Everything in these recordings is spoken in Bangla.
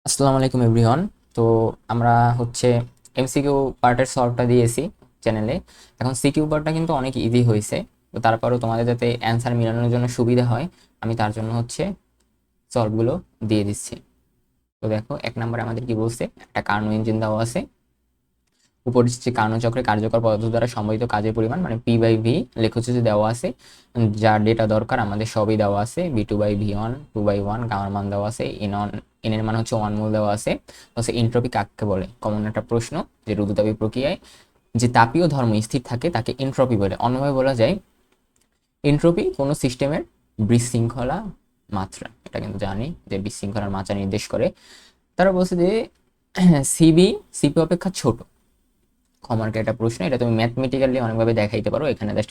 আসসালামু আলাইকুম এভরিওয়ান। তো আমরা হচ্ছে এমসিকিউ পার্টের সলভটা দিয়েছি চ্যানেলে। এখন সিকিউ পার্টটা কিন্তু অনেক ইজি হয়েছে। তো তারপরেও তোমাদের যাতে অ্যান্সার মিলানোর জন্য সুবিধা হয়, আমি তার জন্য হচ্ছে সলভগুলো দিয়ে দিচ্ছি। তো দেখো, এক নম্বরে আমাদের কি বলছে, একটা কার্নো ইঞ্জিন দেওয়া আছে। উপর যে কার্নো চক্রে কার্যকর পদার্থ দ্বারা সম্পাদিত কাজের পরিমাণ মানে পি বাই ভি লেখচিত্র দেওয়া আছে। যার ডেটা দরকার আমাদের সবই দেওয়া আছে। B two by V one, two by one, গামার মান দেওয়া আছে। এন এর মান হচ্ছে 1 মোল দেওয়া আছে। হচ্ছে এন্ট্রপি কাকে বলে, কমন একটা প্রশ্ন। যে রুদ্ধতাপীয় প্রক্রিয়ায় যে তাপীয় ধর্ম স্থির থাকে তাকে এন্ট্রপি বলে। অন্যভাবে বলা যায় এন্ট্রপি কোনো সিস্টেমের বিশৃঙ্খলা মাত্রা। এটা কিন্তু জানি যে বিশৃঙ্খলার মাত্রা নির্দেশ করে। তারা বলছে যে সিবি সিপি অপেক্ষা ছোট। কমার্কের একটা প্রশ্ন, এটা তুমি ম্যাথমেটিক্যালি অনেকভাবে দেখাইতে পারো। এখানে জাস্ট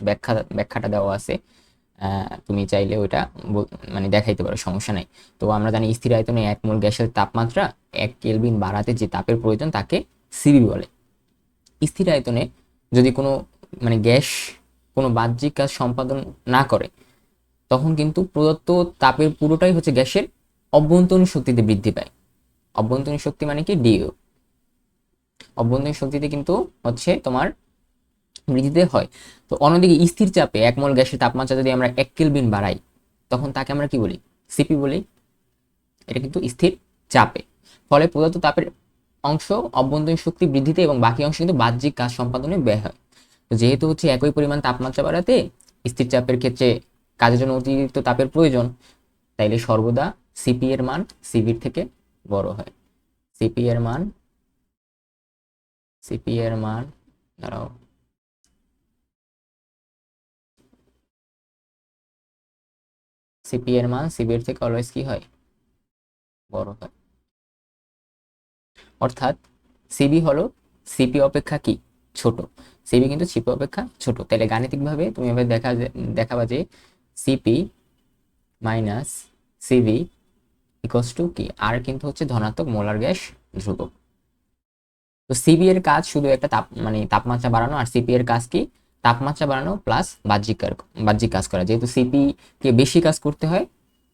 ব্যাখ্যাটা দেওয়া আছে। তুমি চাইলে ওইটা মানে দেখাইতে পারো, সমস্যা নাই। তো আমরা জানি স্থির আয়তনে 1 মোল গ্যাসের তাপমাত্রা 1 কেলভিন বাড়াতে যে তাপের প্রয়োজন তাকে সিবি বলে। স্থির আয়তনে যদি কোনো মানে গ্যাস কোনো বাহ্যিক কাজ সম্পাদন না করে, তখন কিন্তু প্রদত্ত তাপের পুরোটাই হচ্ছে গ্যাসের অভ্যন্তরীণ শক্তিতে বৃদ্ধি পায়। অভ্যন্তরীণ শক্তি মানে কি, ডিও। অভ্যন্তরীণ শক্তিতে কিন্তু হচ্ছে তোমার বৃদ্ধিতে হয়। তো অন্যদিকে স্থির চাপে 1 মোল গ্যাসের তাপমাত্রা যদি আমরা 1 কেলভিন বাড়াই, তখন তাকে আমরা কি বলি, সিপি বলি। এটা কিন্তু স্থির চাপে। ফলে প্রদত্ত তাপের অংশ অভ্যন্তরীণ শক্তি বৃদ্ধিতে এবং বাকি অংশ কিন্তু বাহ্যিক কাজ সম্পাদনে ব্যয় হয়। তো যেহেতু হচ্ছে একই পরিমাণ তাপমাত্রা বাড়াতে স্থির চাপের ক্ষেত্রে কাজের জন্য অতিরিক্ত তাপের প্রয়োজন, তাইলে সর্বদা সিপি এর মান সিভির থেকে বড় হয়। সিপি এর মান সিপি এর মান দাঁড়াও, সিপি এর মান সিভির থেকে অলওয়েজ কি হয়, বড় হয়। অর্থাৎ সিবি হলো সিপি অপেক্ষা কি, ছোট। সিবি কিন্তু সিপি অপেক্ষা ছোট। তাহলে গাণিতিকভাবে তুমি এবার দেখাবা যে CP minus CV equals to কি, আর কিন্তু হচ্ছে ধনাত্মক মোলার গ্যাস ধ্রুবক। তো সিবি এর কাজ শুধু একটা মানে তাপমাত্রা বাড়ানো, আর সিপি এর কাজ কি, তাপমাত্রা বাড়ানো প্লাস বাহ্যিক কাজ করা। যেহেতু সিপি কে বেশি কাজ করতে হয়,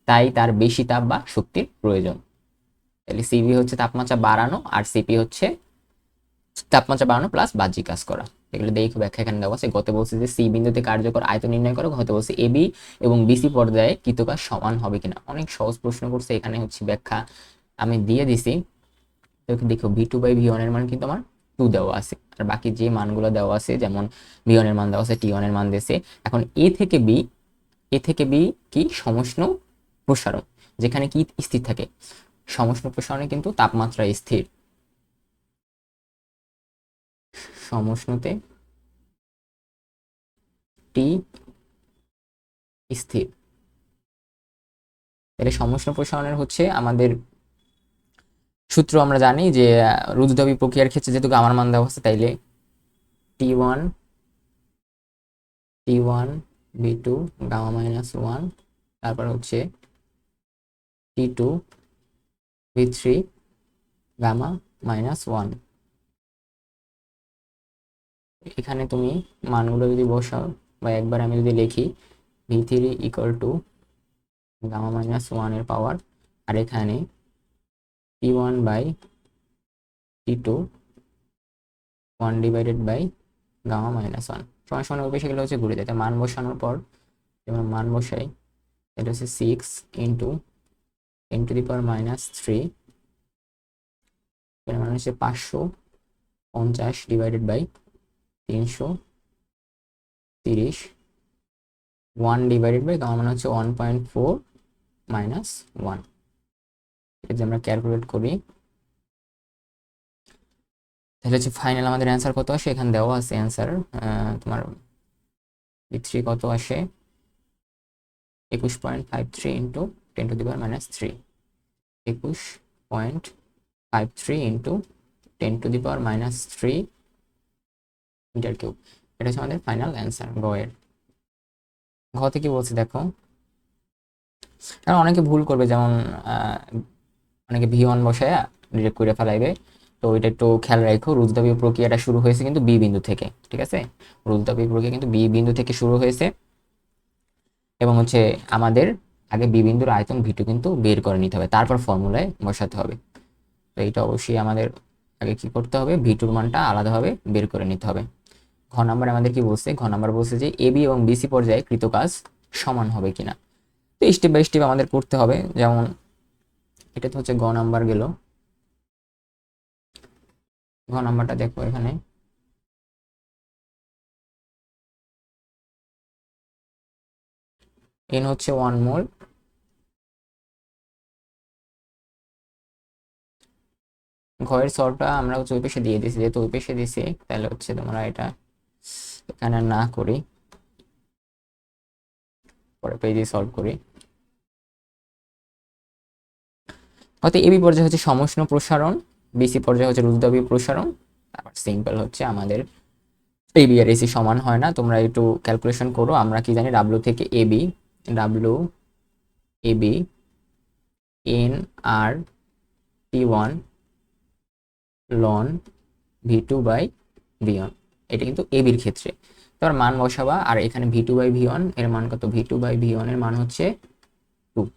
তাই তার বেশি তাপ বা শক্তির প্রয়োজন। তাহলে সিবি হচ্ছে তাপমাত্রা বাড়ানো, আর সিপি হচ্ছে তাপমাত্রা বাড়ানো প্লাস বাহ্যিক কাজ করা। এগুলো দেখো ব্যাখ্যা এখানে দেওয়া আছে। গতে বলছে যে সি বিন্দুতে কার্যকর আয়তন নির্ণয় করো, হতে বলছে এবি এবং বিসি পর্যায়ে কৃতকাজ সমান হবে কিনা। অনেক সহজ প্রশ্ন করছে, এখানে হচ্ছে ব্যাখ্যা আমি দিয়ে দিছি। দেখো V two by V one এর মান কিন্তু আমার 2 দেওয়া আছে, আর বাকি যে মানগুলো দেওয়া আছে যেমন ভি ওয়ান এর মান দেওয়া আছে, টি ওয়ান এর মান দিয়েছে। এখন এ থেকে বি কি, সমষ্ণ প্রসারণ। যেখানে কি স্থির থাকে, সমষ্ণ প্রসারণে কিন্তু তাপমাত্রা স্থির। সমষ্ণতে টি স্থির। তাহলে সমষ্ণ প্রসারণের হচ্ছে আমাদের সূত্র আমরা জানি যে রুদ্ধতাপী প্রক্রিয়ার ক্ষেত্রে যেহেতু গামার মান দেওয়া আছে, তাইলে T one V two gamma minus one, তারপর হচ্ছে T 2 V 3 gamma minus one. এখানে তুমি মানগুলো যদি বসাও বা একবার আমি যদি লিখি, V 3 equal to gamma minus one এর পাওয়ার, আর এখানে T 1 by T 2 1 divided by gamma minus one সমান সমান অভ্যেস। এগুলো হচ্ছে ঘুরে যেতে মান বসানোর পর, যেমন মান বসাই, এটা হচ্ছে 6 × 10⁻³ এর মান হচ্ছে 550 divided by 330, 1 divided by gamma মানে হচ্ছে 1.4 - 1। যদি আমরা ক্যালকুলেট করি, তাহলে হচ্ছে ফাইনাল আমাদের অ্যান্সার কত আসে, এখানে দেওয়া আছে অ্যান্সার। তোমার ভি 3 কত আসে, 21.53 ইন্টু 10⁻³ 21.53 ইন্টু 10⁻³ মিটার কিউব। এটা হচ্ছে আমাদের ফাইনাল অ্যান্সার গয়ের। ঘতে কি বলছে দেখো, কারণ অনেকে ভুল করবে, যেমন অনেকে ভি 1 বসায় ডিরেক্ট করে ফেলাইবে। তো এটা একটু খেয়াল রাখো, রুদ্ধতাপীয় প্রক্রিয়াটা শুরু হয়েছে কিন্তু বি বিন্দু থেকে, ঠিক আছে। রুদ্ধতাপীয় প্রক্রিয়া কিন্তু বি বিন্দু থেকে শুরু হয়েছে, এবং হচ্ছে আমাদের আগে বি বিন্দুর আয়তন ভি 2 কিন্তু বের করে নিতে হবে, তারপর ফর্মুলায় বসাতে হবে। তো এইটা অবশ্যই আমাদের আগে কি করতে হবে, ভি2 মানটা আলাদাভাবে বের করে নিতে হবে। ঘ নাম্বার আমাদের কি বলছে, ঘ নাম্বার বলছে যে এবি এবং বিসি পর্যায়ে কৃত কাজ সমান হবে কিনা। তো স্টেপ বাই স্টেপ আমাদের করতে হবে। যেমন এটা তো হচ্ছে গ নাম্বার গেল। ঘ নাম্বারটা দেখো, এখানে এন হচ্ছে 1 মোল, ঘরের সলভটা আমরা হচ্ছে ওই পেশে দিয়ে দিয়েছি, যেহেতু ওই পেশে দিয়েছি তাহলে হচ্ছে তোমরা এটা এখানে না করি, পরে পেজে সলভ করি। হয়তো এবি পর্যায়ে হচ্ছে সমষ্ণ প্রসারণ, বিসি পর্যায়ে হচ্ছে রুদ্ধদ্রবীয় প্রসারণ। তারপর সিম্পল হচ্ছে আমাদের এবি আর এসি সমান হয় না, তোমরা একটু ক্যালকুলেশন করো। আমরা কি জানি, ডাব্লিউ থেকে এবি, ডাব্লিউ এবি এন আর টি1 লন ভি2/ভি1, এটা কিন্তু এবির ক্ষেত্রে। তার মান বসাবা, আর এখানে ভি2/ভি1 এর মান কত, ভি2/ভি1 এর মান হচ্ছে 2।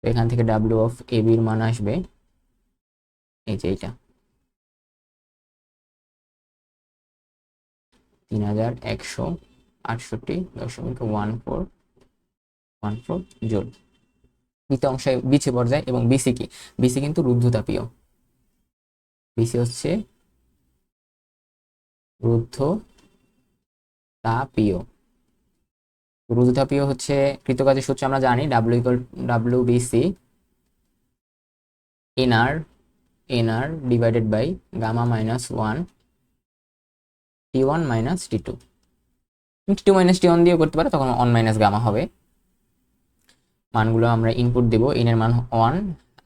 এখান থেকে ডাব্লিউ অফ এবির মান আসবে এই যে এইটা 3168.1414 জুল। দ্বিতীয় অংশে বিসি পর্যায়ে, এবং বিসি কি, বিসি কিন্তু রুদ্ধতাপীয়, বিসি হচ্ছে রুদ্ধতাপীয়। রুদ্ধতাপীয় হচ্ছে কৃতকাজের সূত্র আমরা জানি, W BC NR divided by gamma minus 1 T one minus T two. T two minus T one দিয়েও করতে পারে, তখন 1 মাইনাস গামা হবে। মানগুলো আমরা ইনপুট দেব, এন এর মান 1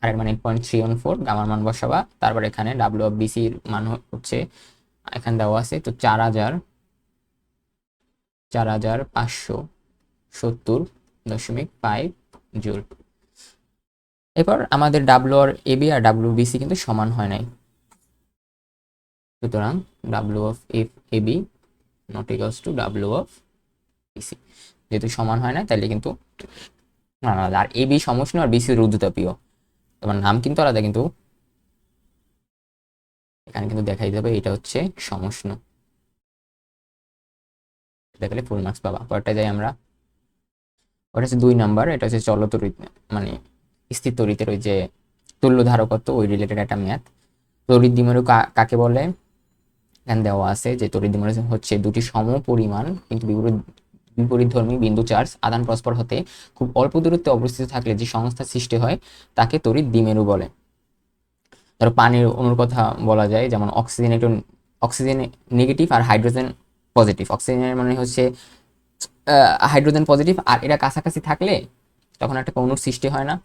আর এর মান 8.314, গামার মান বসাবা। তারপর এখানে ডাব্লিউ অফ বিসির মান হচ্ছে এখানে দেওয়া আছে, তো 4570.5 জুল। এরপর আমাদের ডাব্লিউ আর এবি আর ডাব্লিউ বিসি কিন্তু সমান হয় নাই, সুতরাং W of AB not equals to W of BC, যেহেতু সমান হয় না তাহলে কিন্তু আলাদা। আর এবি সমষ্ণ আর বিসি রুদ্ধতাপীয়, তোমার নাম কিন্তু আলাদা, কিন্তু এখানে কিন্তু দেখাই যাবে এটা হচ্ছে সমষ্ণ, দেখালে ফুল মার্কস পাবা। পরেরটা যাই আমরা, ওটা হচ্ছে 2 নাম্বার। এটা হচ্ছে চলতরিৎ, মানে স্থির তড়িতের ওই যে তুল্য ধারকত্ব, ওই রিলেটেড একটা ম্যাথ। তড়িৎ দ্বিমেরু কাকে বলে, এখানে দেওয়া আছে যে তড়িৎ দ্বিমেরু হচ্ছে দুটি সমপরিমাণ কিন্তু বিপরীতধর্মী বিন্দু চার্জ আদান পরস্পর হতে খুব অল্প দূরত্বে অবস্থিত থাকলে যে সংস্থা সৃষ্টি হয় তাকে তড়িৎ দ্বিমেরু বলে। ধরো পানির অণুর কথা বলা যায়, যেমন অক্সিজেন নেগেটিভ আর হাইড্রোজেন পজিটিভ। অক্সিজেনের মানে হচ্ছে হাইড্রোজেন পজিটিভ, আর এরা কাছাকাছি থাকলে তখন একটা অণুর সৃষ্টি হয় না,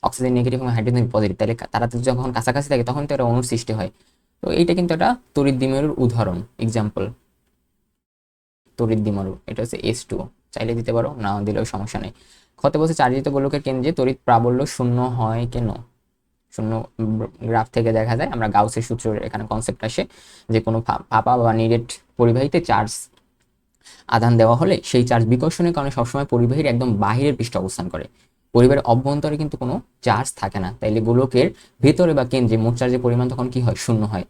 অক্সিজেন নেগেটিভ এবং হাইড্রোজেন পজিটিভ, তাহলে তারা যখন কাছাকাছি থাকে তখন তো একটা অণুর সৃষ্টি হয়। তো এইটা কিন্তু একটা তড়িৎ দ্বিমেরুর উদাহরণ, এক্সাম্পল তড়িৎ দ্বিমেরু। এটা হচ্ছে H2, চাইলে দিতে পারো, না দিলেও সমস্যা নেই। ক্ষতে বলছে চার্জিত গোলকের কেন্দ্রে তড়িৎ প্রাবল্য শূন্য হয় কেন। শূন্য গ্রাফ থেকে দেখা যায়, আমরা গাউসের সূত্রের এখানে কনসেপ্ট আসে যে কোনো ফাঁপা বা নিরেট পরিবাহীতে চার্জ আধান দেওয়া হলে সেই চার্জ বিকর্ষণের কারণে সবসময় পরিবাহীর একদম বাহিরের পৃষ্ঠে অবস্থান করে, পরিবাহের অভ্যন্তরে কিন্তু কোনো চার্জ থাকে না। তাইলে গোলকের ভেতরে বা কেন্দ্রে মোট চার্জের পরিমাণ তখন কি হয়, শূন্য হয়।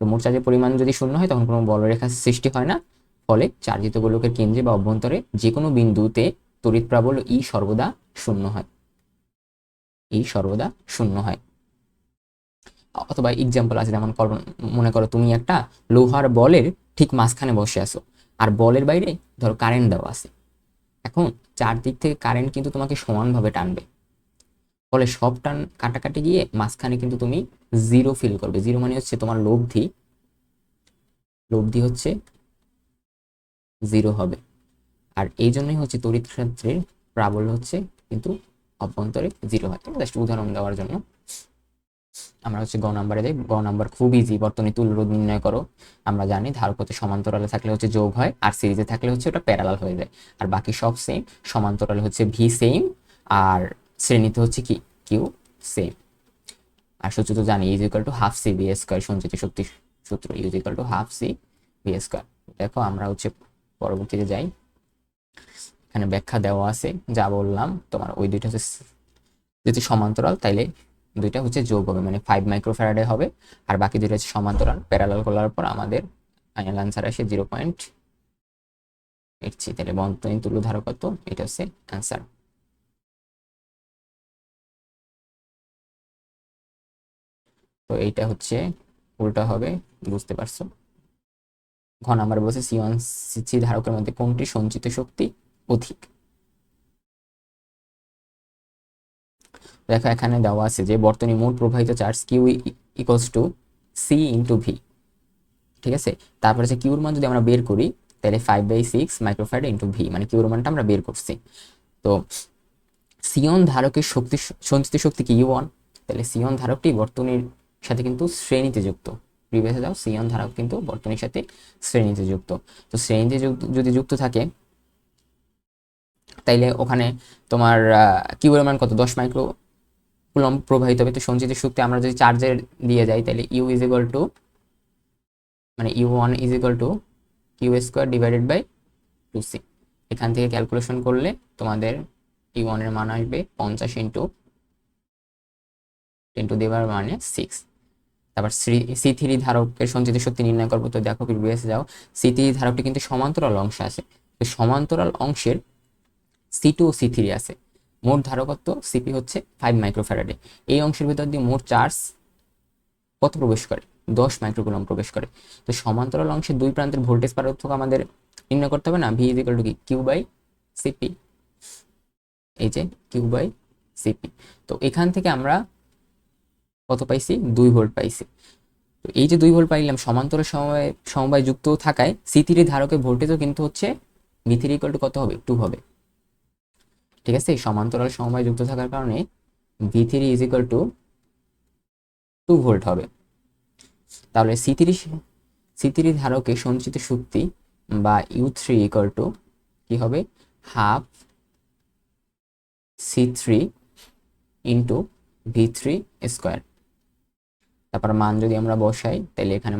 তো মোট চার্জের পরিমাণ যদি শূন্য হয় তখন কোনো বলরেখা সৃষ্টি হয় না, ফলে চার্জিত গোলকের কেন্দ্রে বা অভ্যন্তরে যে কোনো বিন্দুতে তড়িৎ প্রাবল্য ই সর্বদা শূন্য হয়, ই সর্বদা শূন্য হয়। অথবা এক্সাম্পল আছে, যেমন মনে করো তুমি একটা লোহার বলের ঠিক মাঝখানে বসে আছো, আর বলের বাইরে ধরো কারেন্ট দেওয়া আছে। এখন চারদিক থেকে কারেন্ট কিন্তু তোমাকে সমানভাবে টানবে, ফলে সব টান কাটাকাটি গিয়ে মাঝখানে কিন্তু তুমি জিরো ফিল করবে। জিরো মানে হচ্ছে তোমার লব্ধি, লব্ধি হচ্ছে জিরো হবে। আর এই জন্যই হচ্ছে তড়িৎ ক্ষেত্রের প্রাবল্য হচ্ছে কিন্তু অভ্যন্তরে জিরো হয়। জাস্ট উদাহরণ দেওয়ার জন্য আমরা হচ্ছে গ নাম্বারে যাই। গ নাম্বার খুব ইজি, বর্তনী তুল্য রোধ নির্ণয় করো। আমরা জানি ধারক হতে সমান্তরালে থাকলে হচ্ছে যোগ হয়, আর সিরিজে থাকলে হচ্ছে ওটা প্যারালাল হয়ে যায়। আর বাকি সব সেম, সমান্তরালে হচ্ছে ভি সেম, আর শ্রেণীতে হচ্ছে কি কিউ সেম। আর সূত্র তো জানি, is equal to half C V square, সঞ্চিত শক্তি সূত্র is equal to half C V square. দেখো আমরা হচ্ছে পরবর্তীতে যাই, এখানে ব্যাখ্যা দেওয়া আছে যা বললাম তোমার, ওই দুইটা হচ্ছে যদি সমান্তরাল তাইলে দুইটা হচ্ছে যোগ হবে, মানে 5 মাইক্রোফ্যারাডে হবে, আর বাকি দুইটা হচ্ছে সমান্তরাল। প্যারালাল করার পর আমাদের ফাইনাল আনসার আসে 0.83। তাহলে বন্ধনী তুল্য ধারকত্ব এটা হচ্ছে অ্যান্সার। তো এইটা হচ্ছে উল্টা হবে, বুঝতে পারছো। ঘ নাম্বার বলছে C1 C3 ধারকের মধ্যে কোনটি সঞ্চিত শক্তি অধিক। দেখো এখানে দেওয়া আছে যে বর্তনী মোট প্রবাহিত charge Q equals to C into V, ঠিক আছে। তারপরে যে কিউর মান যদি আমরা বের করি তাহলে 5/6 মাইক্রোফ্যারাড ইন্টু ভি, মানে কিউর মানটা আমরা বের করছি। তো সিয়ন ধারকের শক্তি, সঞ্চিত শক্তি কি ইউ1, তাহলে সিয়ন ধারকটি বর্তনীর সাথে কিন্তু শ্রেণীতে যুক্ত। প্রিভিয়াসে যাও, সিয়ন ধারক কিন্তু বর্তনীর সাথে শ্রেণীতে যুক্ত। তো শ্রেণীতে যদি যুক্ত থাকে তাইলে ওখানে তোমার কিউর মান কত, 10 মাইক্রো কুলম্ব প্রবাহিত হবে। তো সঞ্চিত শক্তি আমরা যদি চার্জের দিয়ে যাই তাহলে ইউ ইজ ইকুয়াল টু, মানে U1 is equal to Q square divided by 2c। এখান থেকে ক্যালকুলেশন করলে তোমাদের U1 এর মান আসবে 50 ইন্টু 10⁻⁶। তারপর C3 ধারকের সঞ্চিত শক্তি নির্ণয় করবো। তো দেখো প্রিভিয়াসে যাও, C3 ধারকটি কিন্তু সমান্তরাল অংশ আছে। তো সমান্তরাল অংশের C2 ও C3 আছে। মোট ধারকত্ব সিপি হচ্ছে 5 মাইক্রোফ্যারাডে। এই অংশের ভিতর দিয়ে মোট চার্জ কত প্রবেশ করে, 10 মাইক্রোকুলম্ব প্রবেশ করে। তো সমান্তরাল অংশের দুই প্রান্তের ভোল্টেজ পার্থক্য আমাদের নির্ণয় করতে হবে না, ভি ইজ ইকুয়াল টু কি কিউ বাই সিপি, এই যে কিউ বাই সিপি। তো এখান থেকে আমরা কত পাইছি, 2 ভোল্ট পাইছি। তো এই যে 2 ভোল্ট পাইলাম সমান্তরাল সমবায় যুক্ত থাকায় C3 ধারকের ভোল্টেজও কিন্তু হচ্ছে V3 ইকুয়াল টু কত হবে, 2 হবে, ঠিক আছে। সমান্তরাল সমবায় যুক্ত থাকার কারণে V3 is equal two 2 volt হবে। তাহলে C3 ধারকে সঞ্চিত শক্তি বা U3 ইকুয়াল টু কি হবে, half C3 into V3 square. তারপর মান যদি আমরা বসাই তাহলে এখানে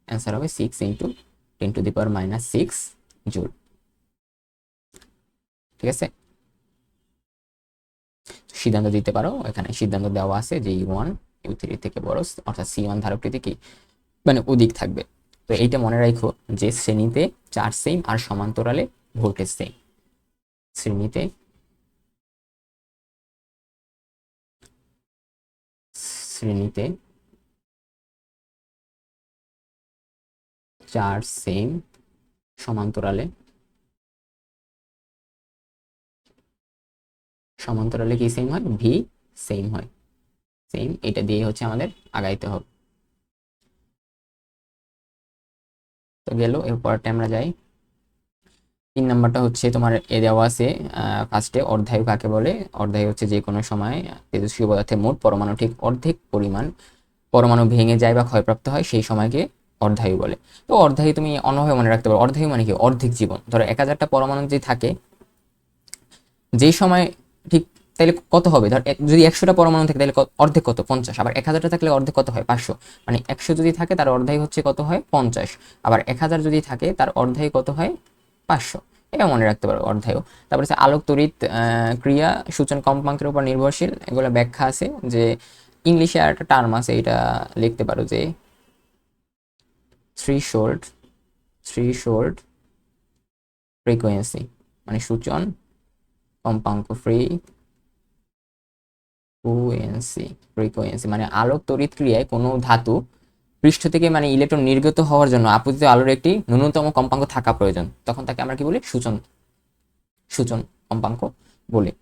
অ্যান্সার হবে 6 ইন্টু 10⁻⁻6 জুল, ঠিক আছে। সিদ্ধান্ত দিতে পারো, এখানে সিদ্ধান্ত দেওয়া আছে যে U1 U3 থেকে বড়, অর্থাৎ C1 ধারকটি কি মানে অধিক থাকবে। তো এইটা মনে রাখো যে শ্রেণীতে চার্জ সেম আর সমান্তরালে ভোল্টেজ সেম। শ্রেণীতে শ্রেণীতে চার্জ সেম, সমান্তরালে কি সেম হয়, ভি সেম হয়, সেম। এটা দিয়ে হচ্ছে আমাদের আগাইতে হবে। তো গেল, এরপরটা আমরা যাই। 3 নাম্বারটা হচ্ছে তোমার এ দেওয়া আছে ফার্স্টে, অর্ধায়ু কাকে বলে। অর্ধায়ু হচ্ছে যে কোনো সময় তেজস্ক্রিয় পদার্থের মোট পরমাণু ঠিক অর্ধেক পরিমাণ পরমাণু ভেঙে যায় বা ক্ষয়প্রাপ্ত হয়, সেই সময়কে অর্ধায়ু বলে। তো অর্ধায়ু তুমি অন্যভাবে মনে রাখতে পারো, অর্ধায়ু মানে কি, অর্ধেক জীবন। ধরো 1000টা পরমাণু যদি থাকে, যেই সময় ঠিক তাহলে কত হবে, ধর যদি 100টা পরমাণু থাকে তাহলে অর্ধেক কত, 50। আবার 1000টা থাকলে অর্ধেক কত হয়, 500। মানে 100 যদি থাকে তার অর্ধায়ু হচ্ছে কত হয়, 50। আবার 1000 যদি থাকে তার অর্ধায়ু কত হয়, 500। এটা মনে রাখতে পারো অর্ধায়ু। তারপরে হচ্ছে আলোক তড়িৎ ক্রিয়া সূচন কম্পাঙ্কের উপর নির্ভরশীল, এগুলো ব্যাখ্যা আছে যে ইংলিশে আর একটা টার্ম আছে, এটা লিখতে পারো যে থ্রি শোল্ড ফ্রিকোয়েন্সি, মানে সূচন কম্পাঙ্ক ফ্রিকোয়েন্সি মানে আলোক তড়িৎ ক্রিয়ায় কোনো ধাতু পৃষ্ঠ থেকে মানে ইলেকট্রন নির্গত হওয়ার জন্য আপতিত আলোর একটি ন্যূনতম কম্পাঙ্ক থাকা প্রয়োজন, তখন তাকে আমরা কি বলি, সূচন কম্পাঙ্ক বলি।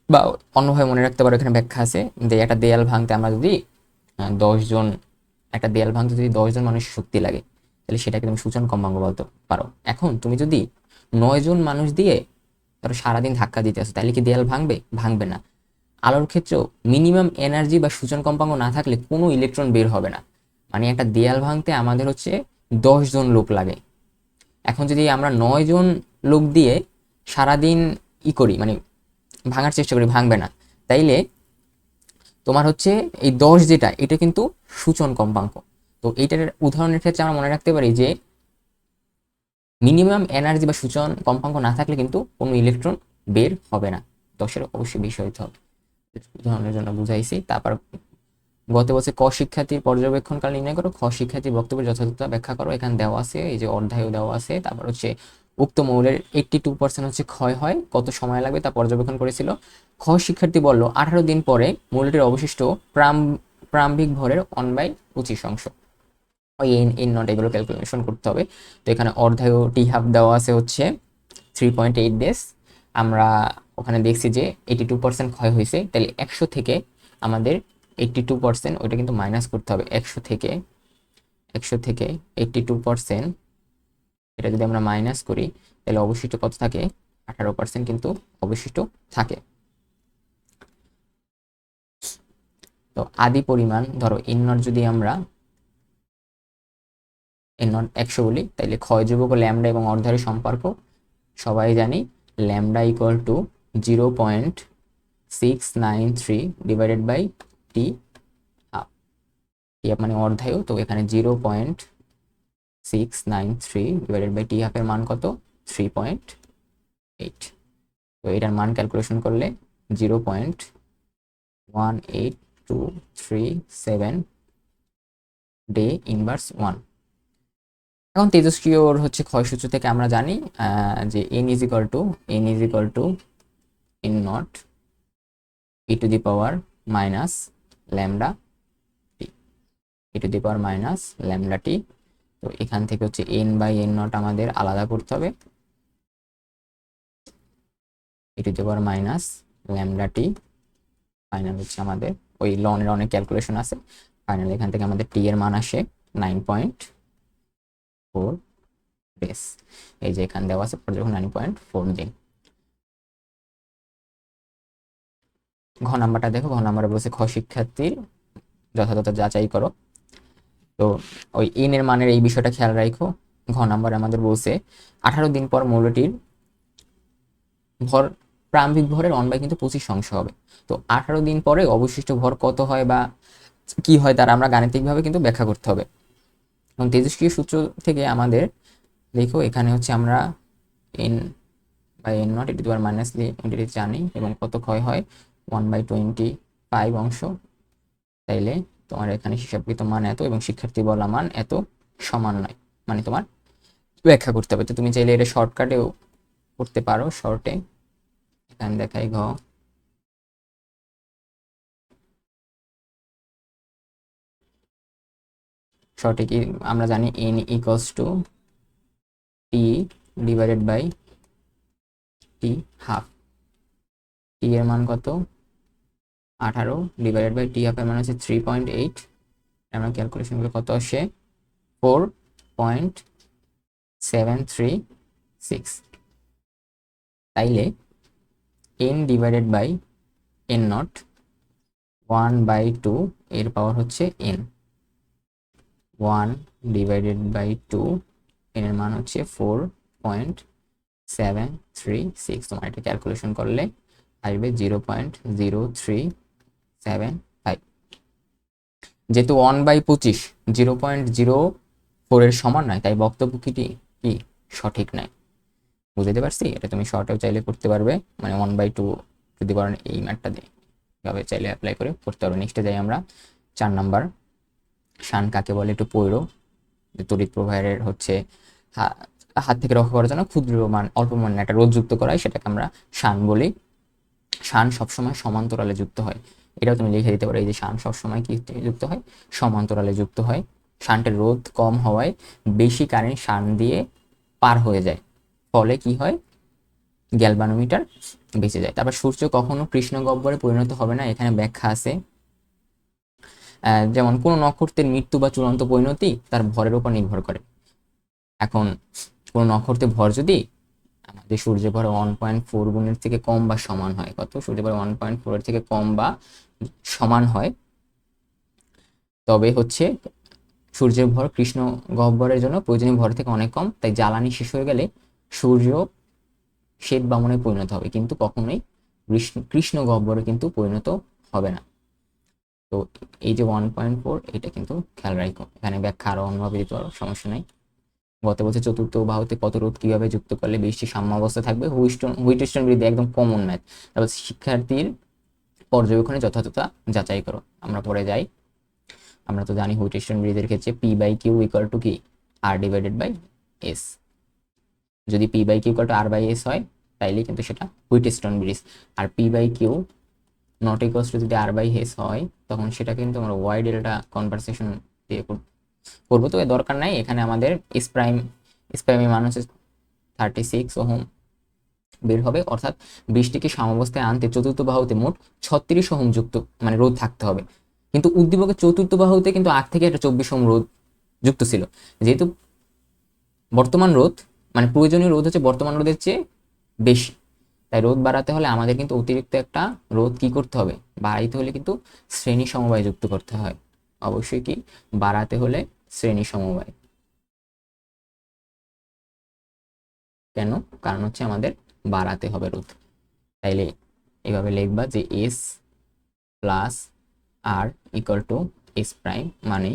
বা অন্যভাবে মনে রাখতে পারো, এখানে ব্যাখ্যা আছে যে একটা দেয়াল ভাঙতে আমরা যদি 10 জন, একটা দেয়াল ভাঙতে যদি 10 জন মানুষের শক্তি লাগে তাহলে সেটাকে তুমি সূচন কম্পাঙ্ক বলতে পারো। এখন তুমি যদি 9 জন মানুষ দিয়ে ধরো সারাদিন ধাক্কা দিতে আসো, তাহলে কি দেয়াল ভাঙবে না। আলোর ক্ষেত্রেও মিনিমাম এনার্জি বা সূচন কম্পাঙ্ক না থাকলে কোনো ইলেকট্রন বের হবে না। মানে একটা দেয়াল ভাঙতে আমাদের হচ্ছে 10 জন লোক লাগে। এখন যদি আমরা 9 জন লোক দিয়ে সারাদিন করি, মানে ভাঙার চেষ্টা করি, ভাঙবে না। তাইলে তোমার হচ্ছে এই 10 যেটা, এটা কিন্তু সূচন কম্পাঙ্ক। তো এইটার উদাহরণের ক্ষেত্রে আমরা মনে রাখতে পারি যে মিনিমাম এনার্জি বা সূচন কম্পাঙ্ক না থাকলে কিন্তু কোনো ইলেকট্রন বের হবে না। 10-এর অবশ্যই বিষয় হতে হবে, উদাহরণের জন্য বুঝাইছি। তারপর গত বছর ক শিক্ষার্থীর পর্যবেক্ষণকাল নির্ণয় করো, খ শিক্ষার্থীর বক্তব্যের যথাযথতা ব্যাখ্যা করো। এখানে দেওয়া আছে, এই যে অধ্যায়ও দেওয়া আছে। তারপর হচ্ছে উক্ত মৌলের 82% হচ্ছে ক্ষয় হয়, কত সময় লাগবে তা পর্যবেক্ষণ করেছিল। খ শিক্ষার্থী বলল 18 দিন পরে মৌলটির অবশিষ্ট প্রারম্ভিক ভরের 1/25 ওই এন নট এগুলো ক্যালকুলেশন করতে হবে। তো এখানে অর্ধায় টি হাফ দেওয়া আছে হচ্ছে 3.8 ডেজ। আমরা ওখানে দেখছি যে 82% ক্ষয় হয়েছে, তাহলে 100 থেকে আমাদের 82% ওইটা কিন্তু মাইনাস করতে হবে। 100 থেকে 82% এটা যদি আমরা মাইনাস করি তাহলে অবশিষ্ট কত থাকে? 18% কিন্তু অবশিষ্ট থাকে। তো আদি পরিমাণ ধরো এন নট যদি আমরা এন নট 100 বলি, তাহলে ক্ষয় ধ্রুবক ও ল্যামডা এবং অর্ধারের সম্পর্ক সবাই জানি। Lambda equal to 0.693 divided by T half. T half মানে অর্ধায়ু, তো এখানে 0.693 ডিভাইডেড বাই টি হাফের মান কত? 3.8। তো এটার মান ক্যালকুলেশন করলে 0.18237 ডে ইনভার্স 1। এখন তেজস্ক্রিয়র হচ্ছে ক্ষয়সূত্র থেকে আমরা জানি যে n is equal to N not E to the power minus lambda T, e to the power minus lambda T. তো এখান থেকে হচ্ছে এন বাই এন নট আমাদের আলাদা করতে হবে, e to the power minus lambda T. Final হচ্ছে আমাদের ওই লনের অনেক ক্যালকুলেশন আছে, ফাইনাল এখান থেকে আমাদের টি এর মান আসে 9.4 ডেজ। এই যে এখানে দেওয়া আছে পর্যবেক্ষণ 9.4 দিন। ঘ নাম্বারটা দেখো, ঘ নাম্বারে বলছে খ শিক্ষার্থীর যথাযথ যাচাই করো। তো ওই এন এর মানের এই বিষয়টা খেয়াল রাখো। ঘ নাম্বারে আমাদের বলছে 18 দিন পর মৌলটির ভর প্রারম্ভিক ভরের 1/, কিন্তু 25 হবে। তো 18 দিন পরে অবশিষ্ট ভর কত হয় বা কি হয় তার আমরা গাণিতিকভাবে কিন্তু ব্যাখ্যা করতে হবে। এবং তেজস্ক্রিয় সূত্র থেকে আমাদের দেখো এখানে হচ্ছে আমরা N by N not E to the power minus infinity জানি, এবং কত ক্ষয় হয়? 1/25 অংশ। তাইলে তোমার এখানে হিসাবকৃত মান এত এবং শিক্ষার্থী বলা মান এত সমান নয়, মানে তোমার ব্যাখ্যা করতে হবে। তো তুমি চাইলে এটা শর্টকাটেও করতে পারো। শর্টে এখানে দেখাই ঘ, শর্টে কি আমরা জানি n equals to T divided by T half. T এর মান কত? 18 ডিভাইডেড বাই টি হাফ এর মান হচ্ছে 3.8। আমরা ক্যালকুলেশন করে কত আসে? 4.736। তাইলে n divided by n not 1/2 এর পাওয়ার হচ্ছে n। 1 ডিভাইডেড বাই 2, n এর মান হচ্ছে 4.736। তোমার এটা ক্যালকুলেশন করলে আসবে 0.0375। যেহেতু 1/25 0.04 এর সমান নয়, তাই বক্তব্য কি কি সঠিক নয়। বুঝতে পারছি? এটা তুমি শর্টেও চাইলে করতে পারবে, মানে 1/2 যদি পারেন এই ম্যাথটা দিয়ে এভাবে চাইলে অ্যাপ্লাই করে করতে পারবে। নেক্সটে যাই আমরা 4 নাম্বার। শান কাকে বলে একটু পড়ো। তড়িৎ প্রবাহের হচ্ছে হাত থেকে রক্ষা করার জন্য ক্ষুদ্র মান অল্প মানে একটা রোধ যুক্ত করায়, সেটাকে আমরা শান বলি। শান সবসময় সমান্তরালে যুক্ত হয়, এটাও তুমি লিখে দিতে পারো। এই যে শান সবসময় কি যুক্ত হয়? সমান্তরালে যুক্ত হয়। শান্টের রোধ কম হওয়ায় বেশি কারেন্ট শান দিয়ে পার হয়ে যায়, ফলে কি হয়? গ্যালভানোমিটার বেঁচে যায়। তারপর সূর্য কখনো কৃষ্ণ গহ্বরে পরিণত হবে না, এখানে ব্যাখ্যা আছে। যেমন কোনো নক্ষত্রের মৃত্যু বা চূড়ান্ত পরিণতি তার ভরের উপর নির্ভর করে। এখন কোনো নক্ষত্রের ভর যদি আমাদের সূর্যের ভর 1.4 গুণের থেকে কম বা সমান হয়, কত? সূর্যের ভর 1.4 এর থেকে কম বা সমান হয়, তবে হচ্ছে সূর্যের ভর কৃষ্ণ গহ্বরের জন্য প্রয়োজনীয় ভর থেকে অনেক কম, তাই জ্বালানি শেষ হয়ে গেলে সূর্য শ্বেত বামনে পরিণত হবে, কিন্তু কখনোই কৃষ্ণ গহ্বরে কিন্তু পরিণত হবে না। তো এই যে 1.4 এটা কিন্তু খেয়াল রাখো। এখানে ব্যাখ্যা আরো অন্যভাবে দিতে পারো, সমস্যা নেই। গত বছর চতুর্থ বাহুতে কত রোধ কিভাবে যুক্ত করলে বৃষ্টি সাম্য অবস্থা থাকবে? হুইটস্টোন বিধি, একদম কমন ম্যাথ। তারপর শিক্ষার্থীর পর্যবেক্ষণে যথাযথতা যাচাই করো। আমরা পরে যাই আমরা তো জানি হুইটস্টোন ব্রিজের ক্ষেত্রে P by Q equal to কি আর ডিভাইডেড বাই এস। যদি P by Q equal to R by S হয় তাইলে কিন্তু সেটা হুইটস্টোন ব্রিজ। আর P by Q not equals to যদি আর বাই এস হয় তখন সেটা কিন্তু আমরা ওয়াই ডেল্টা কনভারসেশন দিয়ে করবো। তো এর দরকার নাই, এখানে আমাদের এস প্রাইমের মান হচ্ছে 36 ওহম বের হবে, অর্থাৎ বৃষ্টিকে সাম্যাবস্থায় আনতে চতুর্থ বাহুতে মোট 36 ওহম যুক্ত মানে রোধ থাকতে হবে। কিন্তু উদ্দীপকের চতুর্থ বাহুতে কিন্তু আগ থেকে একটা 24 ওহম রোধ যুক্ত ছিল। যেহেতু বর্তমান রোধ মানে প্রয়োজনীয় রোধ হচ্ছে বর্তমান রোধের চেয়ে বেশি, তাই রোধ বাড়াতে হলে আমাদের কিন্তু অতিরিক্ত একটা রোধ কি করতে হবে, বাড়াইতে হলে কিন্তু শ্রেণী সমবায় যুক্ত করতে হয়। অবশ্যই কি বাড়াতে হলে শ্রেণী সমবায়। কেন? কারণ হচ্ছে আমাদের বাড়াতে হবে রোধ। তাইলে এভাবে লিখবা যে S plus R equal to S prime মানে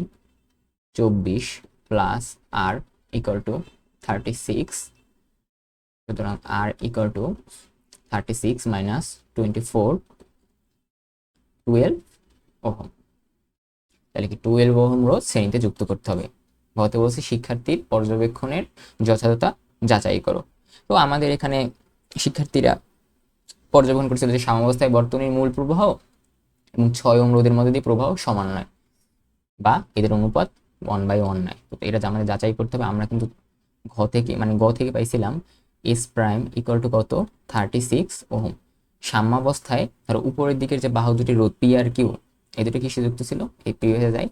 24 প্লাস আর ইকুয়াল টু 36। সুতরাং R equal to 36 minus 24 12 ohm. তাহলে কি 12 ওহম রোধ শ্রেণীতে যুক্ত করতে হবে। গত বলছি শিক্ষার্থীর পর্যবেক্ষণের যথাযথতা যাচাই করো। তো আমাদের এখানে শিক্ষার্থীরা পর্যবেক্ষণ করেছিল যে সাম্যাবস্থায় বর্তনীর মূল প্রবাহ এবং 6 ওহম রোধের মধ্যে দিয়ে প্রবাহ সমান নয় বা এদের অনুপাত 1/1 নয়। তো এটা আমাদের যাচাই করতে হবে। আমরা কিন্তু গ থেকে পাইছিলাম এস প্রাইম ইকুয়াল টু কত 36 ওহম। সাম্যাবস্থায় ধরো উপরের দিকের যে বাহু দুটি রোধ পি আর কিউ এই দুটো কিসে যুক্ত ছিল, এই পি হয়ে যায়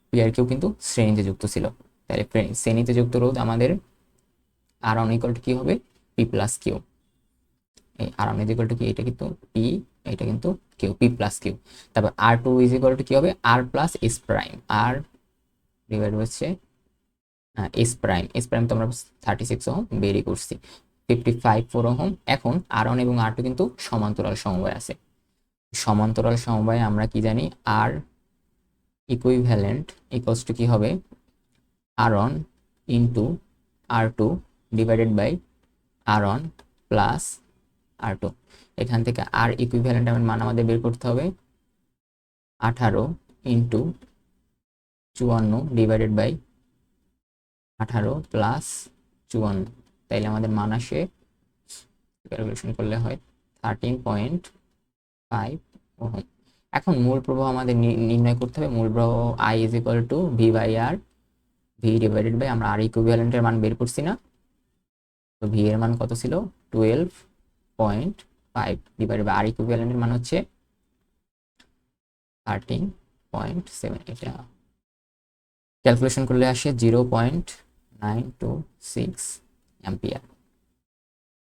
পি আর কিউ কিন্তু শ্রেণীতে যুক্ত ছিল। তাহলে শ্রেণীতে যুক্ত রোধ আমাদের আর অন ইকুয়াল টু কি হবে পি প্লাস কিউ। এই আর অন ইকুয়াল টু কি, এটা কিন্তু পি, এটা কিন্তু কিউ, পি প্লাস কিউ। তারপর R two is equal to কি হবে R plus S prime, R divide হচ্ছে এস প্রাইম তো আমরা 36 ওহম বেরই করছি, 55 ওহম। এখন আর ওয়ান এবং আর টু কিন্তু সমান্তরাল সমবায় আছে। সমান্তরাল সমবায়ে আমরা কি জানি আর ইকুইভ্যালেন্ট ইকুয়ালস টু কি হবে R one into R two divided by R one plus R two. এখান থেকে আর ইকুইভ্যালেন্ট মান আমাদের বের করতে হবে 18 ইন্টু 54 ডিভাইডেড বাই 18 প্লাস 54। তাইলে আমাদের মান আসে, ক্যালকুলেশন করলে হয় 13.5 ওহম। এখন মূল প্রবাহ আমাদের নির্ণয় করতে হবে। মূল প্রবাহ I is equal to V by R, V divided by আমরা আর ইকুইভ্যালেন্টের মান বের করছি না, তো ভি এর মান কত ছিল 12.5 ডিভাইডেড বাই আর ইকুইভ্যালেন্টের মান হচ্ছে 13.7। এটা ক্যালকুলেশন করলে আসে 0.926 অ্যাম্পিয়ার।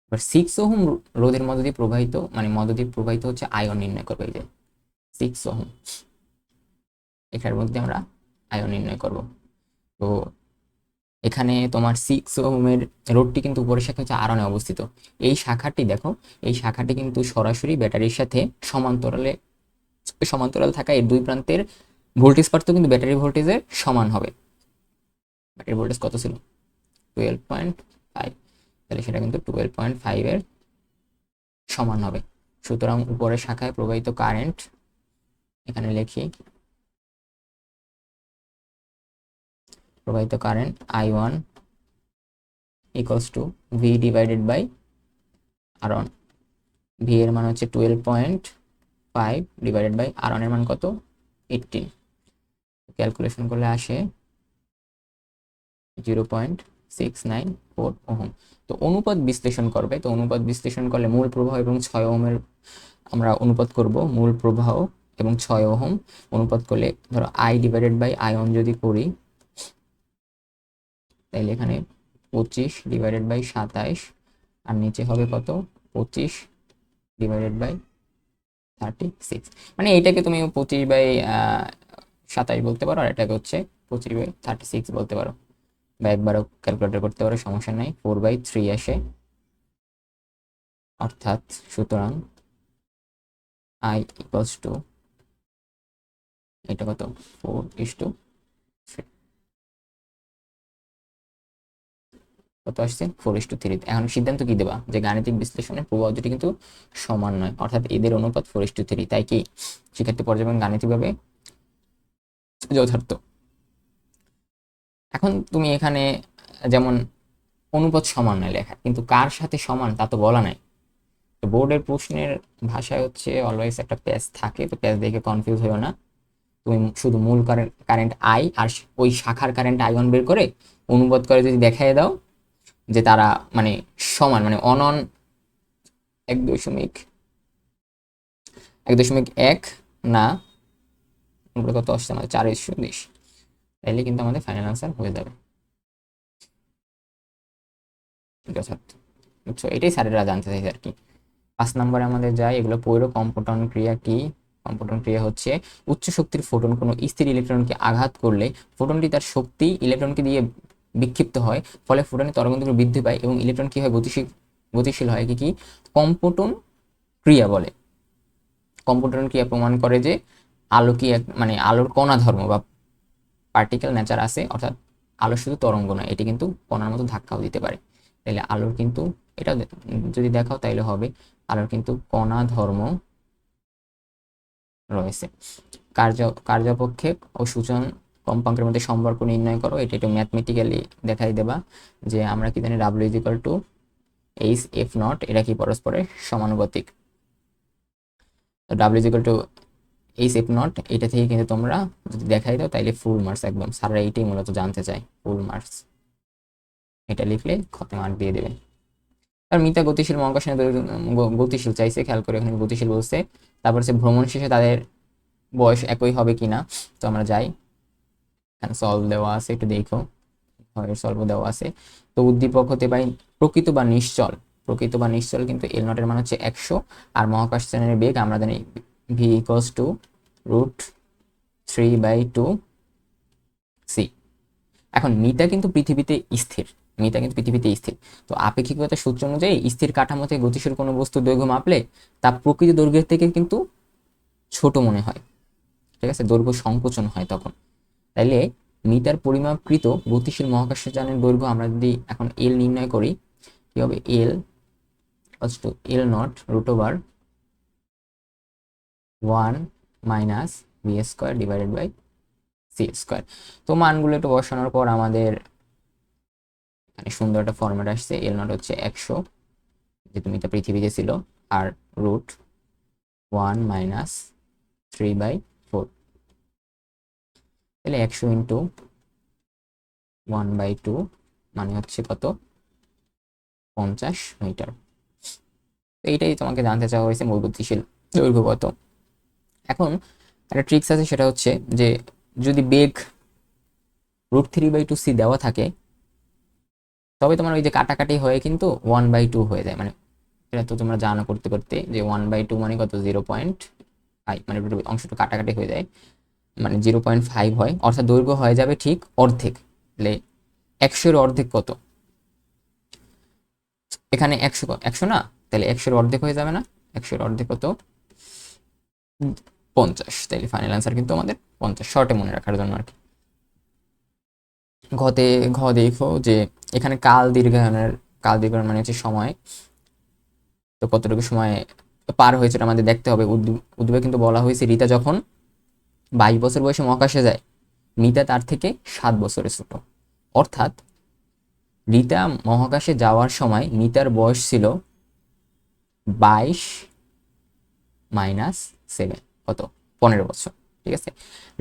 এবার 6 ওহম রোধের মধ্য দিয়ে প্রবাহিত হচ্ছে আয়ন নির্ণয় করবে। এই যে 6 ওহম, এখানের মধ্যে আমরা আয়ন নির্ণয় করব। তো এখানে তোমার 6 ওহমের রোধটি কিন্তু উপরের শাখা হচ্ছে আরনে অবস্থিত। এই শাখাটি দেখো, এই শাখাটি কিন্তু সরাসরি ব্যাটারির সাথে সমান্তরাল থাকা এই দুই প্রান্তের ভোল্টেজ পার্থক্য কিন্তু ব্যাটারি ভোল্টেজের সমান হবে। ব্যাটারি ভোল্টেজ কত ছিল 12.5, তাহলে সেটা কিন্তু 12.5 এর সমান হবে। সুতরাং উপরের শাখায় প্রবাহিত কারেন্ট এখানে লিখি, প্রবাহিত current I1 equals to V divided by R1। V এর মান হচ্ছে 12.5 ডিভাইডেড বাই R1 এর মান কত 18। ক্যালকুলেশন করলে আসে 0.694 ওহম। তো অনুপাত বিশ্লেষণ করবে, তো অনুপাত বিশ্লেষণ করলে মূল প্রবাহ এবং 6 ওহমের আমরা অনুপাত করব। মূল প্রবাহ এবং 6 ওহম অনুপাত করলে ধরো I ডিভাইডেড বাই I1 যদি করি তাহলে এখানে 25 ডিভাইডেড বাই 27 আর নিচে হবে কত 25 ডিভাইডেড বাই 36। মানে এইটাকে তুমি 25 বাই 27 বলতে পারো, আর এটাকে হচ্ছে 25 বাই 36 বলতে পারো, বা একবারও ক্যালকুলেটর করতে পারো, সমস্যা নাই। 4/3 আসে, অর্থাৎ সুতরাং I ইকুয়ালস টু এটা কত 4:3 কত আসছে 4:3। এখন সিদ্ধান্ত কি দেবা যে গাণিতিক বিশ্লেষণের প্রবাহ দুটি কিন্তু সমান নয়, অর্থাৎ এদের অনুপাত 4:3। তাই কি শিক্ষার্থী পর্যবেক্ষণ গাণিতিকভাবে যথার্থ। এখন তুমি এখানে যেমন অনুপাত সমান নয় লেখা, কিন্তু কার সাথে সমান তা তো বলা নাই। তো বোর্ডের প্রশ্নের ভাষায় হচ্ছে অলওয়েজ একটা প্যাচ থাকে, তো প্যাচ দেখে কনফিউজ হয়েও না। তুমি শুধু মূল কারেন্ট আই আর ওই শাখার কারেন্ট I1 বের করে অনুবাদ করে যদি দেখাই দাও যে তারা মানে সমান, মানে অনন 1.1 না, উপরে কত আসছে আমাদের 4/20, তাইলে কিন্তু আমাদের ফাইনাল আনসার হয়ে যাবে যথার্থ। বুঝছো, এটাই স্যারেরা জানতে চাইছে আর কি। 5 নম্বরে আমাদের যায়, এগুলো পৌর কম্পটন ক্রিয়া কি? কম্পটন ক্রিয়া হচ্ছে উচ্চ শক্তির ফোটন কোনো স্থির ইলেকট্রনকে আঘাত করলে ফোটনটি তার শক্তি ইলেকট্রনকে দিয়ে বিক্ষিপ্ত হয়, ফলে ফোটনের তরঙ্গদৈর্ঘ্য বৃদ্ধি পায় এবং ইলেকট্রন কি হয়, গতিশীল গতিশীল হয়। কি কি কম্পটন ক্রিয়া বলে। কম্পটন ক্রিয়া প্রমাণ করে যে আলো কি মানে আলোর কণা ধর্ম বা পার্টিকেল নেচার আছে, অর্থাৎ আলো শুধু তরঙ্গ নয়, এটি কিন্তু কণার মতো ধাক্কাও দিতে পারে। তাহলে আলোর কিন্তু এটা যদি দেখাও তাইলে হবে আলোর কিন্তু কণা ধর্ম রয়েছে। কার্য কার্যপক্ষে ও সূচন কম্পাঙ্কের মধ্যে সম্পর্ক নির্ণয় করো, এটা একটু ম্যাথমেটিক্যালি দেখাই দেবা। যে আমরা কি জানি W is equal two H F not, এটা কি পরস্পরের সমানুপাতিক। তো W is equal two H F not, এটা থেকে কিন্তু তোমরা যদি দেখাই দাও তাইলে ফুল মার্কস একদম। স্যাররা এইটাই মূলত জানতে চায়, ফুল মার্কস। এটা লিখলে খতে মার্ক দিয়ে দেবে। আর মিতা গতিশীল মহাকাশ নিয়ে গতিশীল চাইছে, খেয়াল করে এখানে গতিশীল বলছে। তারপর হচ্ছে ভ্রমণ শেষে তাদের বয়স একই হবে কিনা। তো আমরা যাই, এখানে সলভ দেওয়া আছে, একটু দেখো, সলভ দেওয়া আছে। তো উদ্দীপক হতে পাই প্রকৃত বা নিশ্চল। প্রকৃত বা নিশ্চল কিন্তু এল নটের মান হচ্ছে 100, আর মহাকাশ যানের বেগ আমরা জানি ভি ইকুয়ালস টু √3/2 সি। এখন মিটা কিন্তু পৃথিবীতে স্থির, মিটা কিন্তু পৃথিবীতে স্থির। তো আপেক্ষিকতার সূত্র অনুযায়ী স্থির কাঠামোতে গতিশীল কোনো বস্তুর দৈর্ঘ্য মাপলে তা প্রকৃত দৈর্ঘ্যের থেকে কিন্তু ছোট মনে হয়, ঠিক আছে, দৈর্ঘ্য সংকোচন হয় তখন। তাইলে মিটার পরিমাপকৃত গতিশীল মহাকাশযানের দৈর্ঘ্য আমরা যদি এখন এল নির্ণয় করি, কি হবে, L L naught √1 - v² divided by c²। তো মানগুলো একটু বসানোর পর আমাদের মানে সুন্দর একটা ফরম্যাট আসছে। এল নট হচ্ছে 100, যেহেতু মিটার পৃথিবীতে ছিল, আর √1 - 3/4, তাহলে 100 ইন্টু 1/2 মানে হচ্ছে কত, 50 মিটার। তো এইটাই তোমাকে জানতে চাওয়া হয়েছে, মূল গতিশীল দৈর্ঘ্য কত। এখন একটা ট্রিক্স আছে, সেটা হচ্ছে যে যদি বেগ √3/2 সি দেওয়া থাকে, তবে তোমার ওই যে কাটাকাটি হয়ে কিন্তু 1/2 হয়ে যায়। মানে এটা তো তোমরা জানো করতে করতে যে 1/2 মানে কত, 0.5, মানে অংশটা কাটাকাটি হয়ে যায়, মানে 0.5 হয়, অর্থাৎ দৈর্ঘ্য হয়ে যাবে ঠিক অর্ধেক। তাহলে 100 অর্ধেক কত, এখানে 100 না, তাহলে 100 অর্ধেক হয়ে যাবে না, 100 অর্ধেক কত, 50। তাইলে ফাইনাল অ্যান্সার কিন্তু আমাদের 50, শর্টে মনে রাখার জন্য আর কি। ঘতে দেখো যে এখানে কাল দীর্ঘায়নের মানে হচ্ছে সময়, তো কতটুকু সময় পার হয়েছে এটা আমাদের দেখতে হবে। উদ্দীপকে কিন্তু বলা হয়েছে রিতা যখন 22 বছর বয়সে মহাকাশে যায়, মিতা তার থেকে 7 বছরের ছোট। অর্থাৎ রিতা মহাকাশে যাওয়ার সময় মিতার বয়স ছিল 22 - 7, কত, 15 বছর, ঠিক আছে।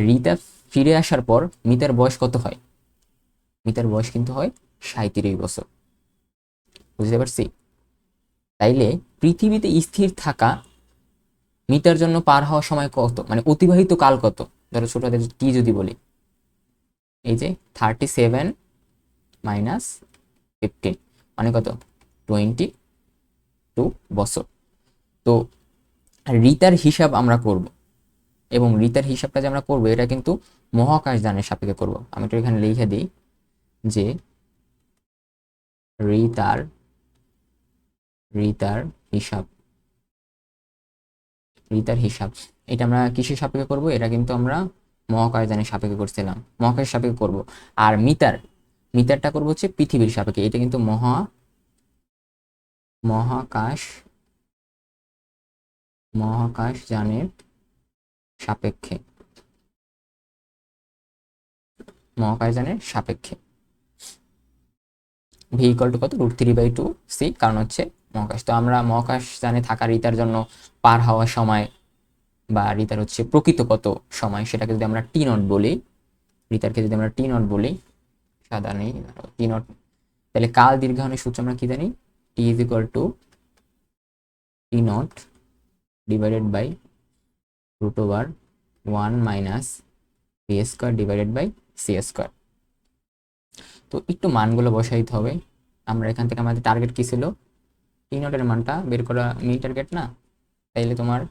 রিতা ফিরে আসার পর মিতার বয়স কত হয়, মিতার বয়স কিন্তু হয় 37 বছর, বুঝতে পারছি। তাইলে পৃথিবীতে স্থির থাকা মিটার জন্য পার হওয়ার সময় কত, মানে অতিবাহিত কাল কত। ধরো ছোট হাতের টি যদি বলি, এই যে 37 - 15 মানে কত, 22 বছর। তো রিতার হিসাব আমরা করব, এবং রিতার হিসাবটা যে আমরা করবো এটা কিন্তু মহাকাশ যানের সাপেক্ষে করব। আমি তো এখানে লিখে দিই যে রিতার রিতার হিসাব রিতার হিসাব এটা আমরা কিসের সাপেক্ষে করব, এটা কিন্তু আমরা মহাকাশ যানের সাপেক্ষে করছিলাম, মহাকাশ সাপেক্ষে করব। আর মিটারটা করবো হচ্ছে পৃথিবীর সাপেক্ষে, এটা কিন্তু মহাকাশ মহাকাশ যানের সাপেক্ষে। মহাকাশযানের সাপেক্ষে। ভি ইকুয়াল টু কত, √3/2c, কারণ হচ্ছে মহাকাশ। তো আমরা মহাকাশযানে থাকা রিতার জন্য পার হওয়ার সময় বা রিতার হচ্ছে প্রকৃত কত সময় সেটাকে যদি আমরা টি নট বলি, রিতারকে যদি আমরা টি নট বলি, সাদা নেই টি নট, তাহলে কাল দীর্ঘায়নের সূত্র আমরা কি জানি, T is equal to T naught divided by √1 minus V square divided by C square. তো একটু মানগুলো বসাইতে হবে। আমরা এখান থেকে আমাদের টার্গেট কি ছিল, টি নটের মানটা বের করা মেইন টার্গেট না, তাইলে তোমার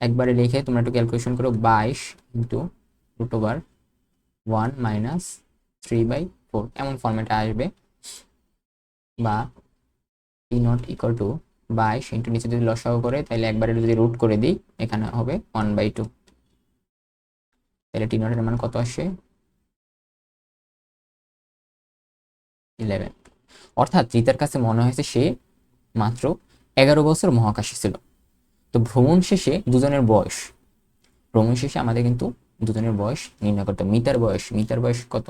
একবারে লিখে তোমরা একটু ক্যালকুলেশন করো, 22 ইন্টু √1 মাইনাস 3/4 এমন ফর্মেটে আসবে, বা টি নট ইকুয়াল টু 22 ইন্টু নিচে যদি লসাগু করে তাহলে একবারে যদি রুট করে দিই এখানে হবে 1/2। তাহলে টি নটের মান কত আসে, 11। অর্থাৎ রিতার কাছে মনে হয়েছে সে মাত্র 11 বছর মহাকাশে ছিল। তো ভ্রমণ শেষে দুজনের বয়স, ভ্রমণ শেষে আমাদের কিন্তু দুজনের বয়স নির্ণয় করতে হবে। মিতার বয়স কত,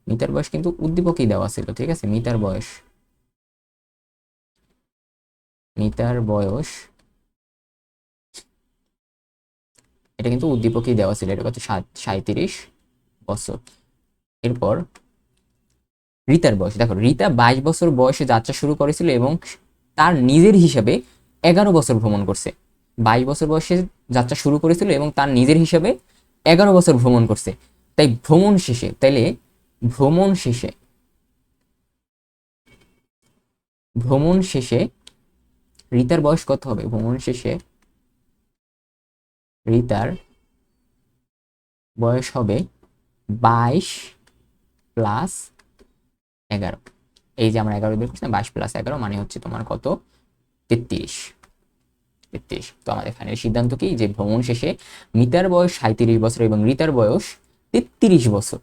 মিতার বয়স কিন্তু উদ্দীপকেই দেওয়া ছিল, ঠিক আছে। মিতার বয়স এটা কিন্তু উদ্দীপকেই দেওয়া ছিল, এটা কত 37 বছর। এরপর রিতার বয়স দেখো, রিতা 22 বছর বয়সে যাত্রা শুরু করেছিল এবং তার নিজের হিসাবে 11 বছর ভ্রমণ করছে। 22 বছর বয়সে যাত্রা শুরু করেছিল এবং তার নিজের হিসাবে 11 বছর ভ্রমণ করছে। তাই ভ্রমণ শেষে রিতার বয়স কত হবে, ভ্রমণ শেষে রিতার বয়স হবে 22 প্লাস 11। এই যে আমরা 11 বের করছি না, 22 প্লাস 11 মানে হচ্ছে তোমার কত, 33। তো আমাদের ফাইনাল সিদ্ধান্ত কি, যে ভ্রমণ শেষে মিতার বয়স 37 বছর এবং রিতার বয়স 33 বছর।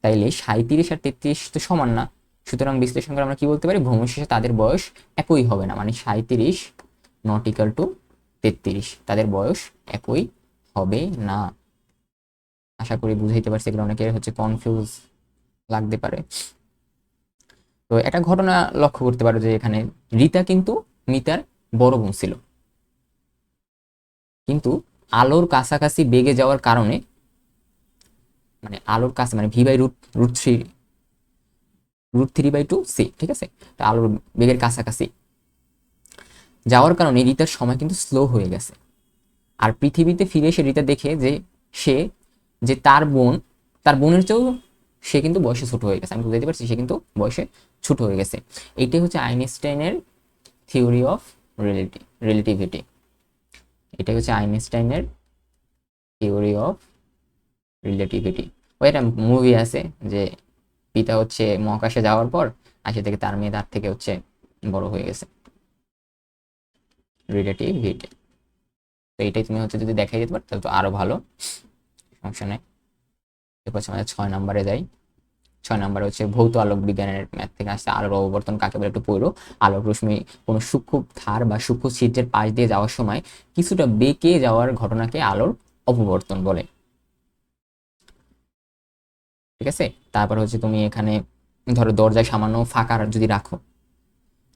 তাইলে 37 আর 33 তো সমান না, সুতরাং বিশ্লেষণ করে আমরা কি বলতে পারি, ভ্রমণ শেষে তাদের বয়স একই হবে না, মানে 37 নট ইকুয়াল টু 33, তাদের বয়স একই হবে না। আশা করি বুঝাইতে পারছি, এগুলো অনেকের হচ্ছে কনফিউজ লাগতে পারে। তো একটা ঘটনা লক্ষ্য করতে পারো যে এখানে রিতা কিন্তু মিতার বড় বোন ছিল, কিন্তু আলোর কাছাকাছি বেগে যাওয়ার কারণে, মানে আলোর কাছে মানে ভি বাই √3/2c, ঠিক আছে, আলোর বেগের কাছাকাছি যাওয়ার কারণে রিতার সময় কিন্তু স্লো হয়ে গেছে। আর পৃথিবীতে ফিরে এসে রিতা দেখে যে সে যে তার বোনের চেয়েও সে কিন্তু বয়সে ছোট হয়ে গেছে। আমি বুঝতে পারছি সে কিন্তু বয়সে ছোট হয়ে গেছে। এইটাই হচ্ছে আইনস্টাইনের থিওরি অফ রিলেটিভিটি। এটাই হচ্ছে আইনস্টাইনের থিওরি অফ রিলেটিভিটি। ওই একটা মুভি আছে যে পিতা হচ্ছে মহাকাশে যাওয়ার পর আসে থেকে তার মেয়ে তার থেকে হচ্ছে বড় হয়ে গেছে, রিলেটিভিটি। তো এইটাই তুমি হচ্ছে যদি দেখাই যেতে পারো তাহলে তো আরো ভালো, সমস্যা নেই। এরপর আমাদের 6 নম্বরে যাই। 6 নম্বরে হচ্ছে ভৌত আলোক বিজ্ঞানের ম্যাথ থেকে আসছে, আলোর অববর্তন কাকে বলে একটু পড়ো। আলোক রশ্মি কোনো সূক্ষ্ম ধার বা সূক্ষ্ম ছিদ্রের পাশ দিয়ে যাওয়ার সময় কিছুটা বেঁকে যাওয়ার ঘটনাকে আলোর অপবর্তন বলে, ঠিক আছে। তারপর হচ্ছে তুমি এখানে ধরো দরজায় সামান্য ফাঁকা যদি রাখো,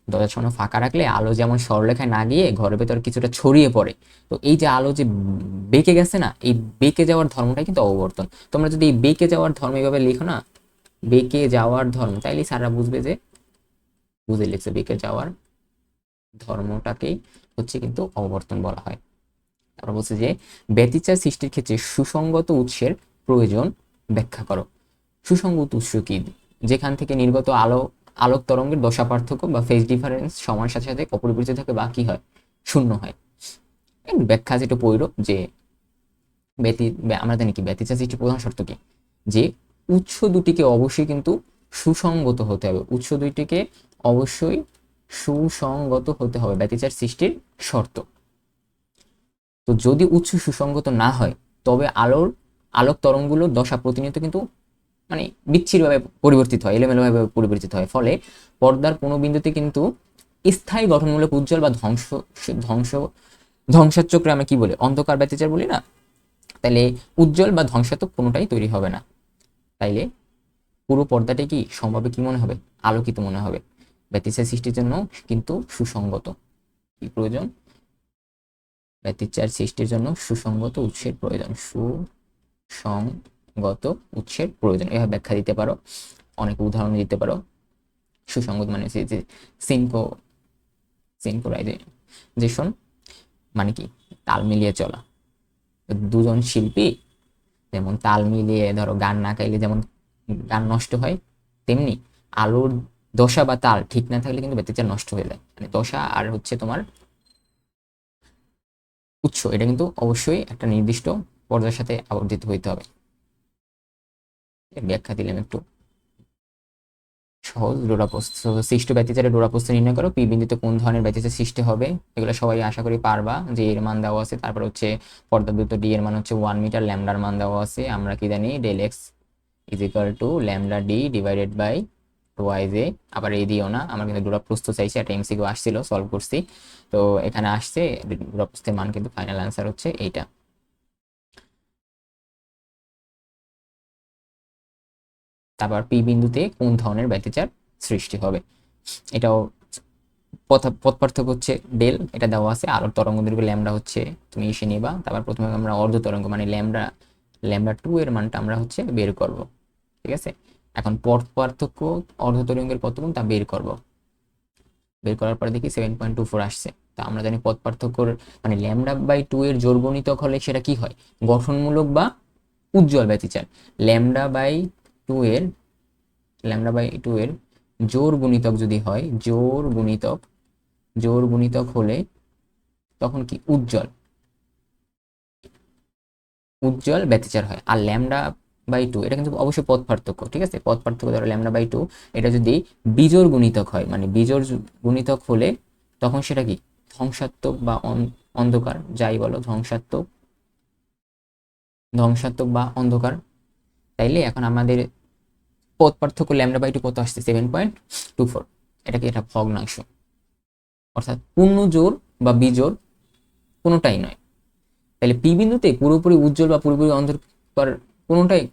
দরজার সামনে ফাঁকা রাখলে আলো যেমন সরলরেখায় না গিয়ে ঘরের ভেতর কিছুটা ছড়িয়ে পড়ে। তো এই যে আলো যে বেঁকে গেছে না, এই বেঁকে যাওয়ার ধর্মটাই কিন্তু অববর্তন। তোমরা যদি এই বেঁকে যাওয়ার ধর্ম এইভাবে লিখো না, বেঁকে যাওয়ার ধর্ম, তাইলে স্যাররা বুঝবে যে বুঝে লিখছে, বেঁকে যাওয়ার ধর্মটাকেই হচ্ছে কিন্তু অববর্তন বলা হয়। তারপর বলছে যে ব্যতিচার সৃষ্টির ক্ষেত্রে সুসংগত উৎসের প্রয়োজন ব্যাখ্যা করো। সুসংগত উৎস কি, যেখান থেকে নির্গত আলোক তরঙ্গের দশা পার্থক্য বা ফেজ ডিফারেন্স সময়ের সাথে সাথে অপরিবর্তিত থাকে বা কি হয়, শূন্য হয়। ব্যাখ্যা যেটা পড়ল যে আমরা জানি কি ব্যতিচার সৃষ্টির প্রধান শর্ত কি, যে উৎস দুটিকে অবশ্যই কিন্তু সুসংগত হতে হবে, উৎস দুটিকে অবশ্যই সুসংগত হতে হবে, ব্যতিচার সৃষ্টির শর্ত। তো যদি উৎস সুসংগত না হয় তবে আলোক তরঙ্গগুলোর দশা প্রতিনিয়ত কিন্তু মানে বিচ্ছিন্নভাবে পরিবর্তিত হয়, এলোমেলোভাবে পরিবর্তিত হয়। ফলে পর্দার কোনো বিন্দুতে কিন্তু স্থায়ী গঠনমূলক উজ্জ্বল বা ধ্বংসাত্মকরে আমরা কি বলি, অন্ধকার ব্যতিচার বলি না, তাইলে উজ্জ্বল বা ধ্বংসাত্মক কোনোটাই তৈরি হবে না। তাইলে পুরো পর্দাটা কি সম্ভাব্য কি মনে হবে, আলোকিত মনে হবে। ব্যতিচার সৃষ্টির জন্য কিন্তু সুসংগত কি প্রয়োজন, ব্যতিচার সৃষ্টির জন্য সুসংগত উৎসের প্রয়োজন, সুসংগত উৎসের প্রয়োজন, এভাবে ব্যাখ্যা দিতে পারো, অনেক উদাহরণ দিতে পারো। সুসংগত মানে যে সিনকো সিনকোরাইজেশন মানে কি তাল মিলিয়ে চলা। দুজন শিল্পী যেমন তাল মিলিয়ে ধরো গান না গাইলে যেমন গান নষ্ট হয়, তেমনি আলোর দশা বা তাল ঠিক না থাকলে কিন্তু ব্যতিচার নষ্ট হয়ে যায়। মানে দশা আর হচ্ছে তোমার উৎস, এটা কিন্তু অবশ্যই একটা নির্দিষ্ট পর্যায়ের সাথে আবর্তিত হইতে হবে। ব্যাখ্যা দিলাম একটু সহজ। ডোরাপ্রস্থ সৃষ্ট ব্যতিচারে ডোরাপ্রস্থ নির্ণয় করো, পি বিন্দুতে কোন ধরনের ব্যতিচার সৃষ্টি হবে, এগুলো সবাই আশা করি পারবা। যে এর মান দেওয়া আছে, তারপর হচ্ছে পর্দা দ্রুত ডি এর মান হচ্ছে 1 মিটার, ল্যামডার মান দেওয়া আছে, আমরা কি জানি del X is equal to lambda D divided by Y J. আবার এই দিও না, আমার কিন্তু ডোরাপ্রস্থ চাইছে, একটা এমসিকিউ আসছিল, সলভ করছি, তো এখানে আসছে ডোরাপ্রস্থের মান, কিন্তু ফাইনাল অ্যান্সার হচ্ছে এইটা। তারপর পি বিন্দুতে কোন ধরনের ব্যতিচার সৃষ্টি হবে, এটাও পথ পার্থক্য হচ্ছে ডেল, এটা দেওয়া আছে। আলোর তরঙ্গ দৈর্ঘ্য ল্যামডা হচ্ছে তুমি এসে নিবা। তারপর প্রথমে আমরা অর্ধ তরঙ্গ মানে ল্যামডা টু এর মানটা আমরা হচ্ছে বের করব, ঠিক আছে। এখন পথ পার্থক্য অর্ধ তরঙ্গের কত গুণ তা বের করব, বের করার পরে দেখি 7.24 আসছে। তা আমরা জানি পথ পার্থক্যর মানে ল্যামডা বাই টু এর জোড় গুণিতক হলে সেটা কি হয়, গঠনমূলক বা উজ্জ্বল ব্যতিচার। ল্যামডা বাই টু এর ল্যামডা বাই টু এর জোড় গুণিতক যদি হয়, জোড় গুণিতক হলে তখন কি উজ্জ্বল ব্যতিচার হয়। আর ল্যামডা বাই টু এটা কিন্তু অবশ্যই পথ পার্থক্য, ঠিক আছে। পথ পার্থক্য ধরো ল্যামডা বাই টু, এটা যদি বিজোড় গুণিতক হয় মানে বিজোড় গুণিতক হলে তখন সেটা কি ধ্বংসাত্মক বা অন্ধকার, যাই বলো, ধ্বংসাত্মক বা অন্ধকার। তাইলে এখন আমাদের পথ পার্থক্য ল্যামডা বাই টু কত আসছে, 7.24। এটা কি এটা ভগ্নাংশ, অর্থাৎ পূর্ণ জোড় বা বিজোড় কোনোটাই নয়। তাহলে পি বিন্দুতে পুরোপুরি উজ্জ্বল বা পুরোপুরি অন্ধকার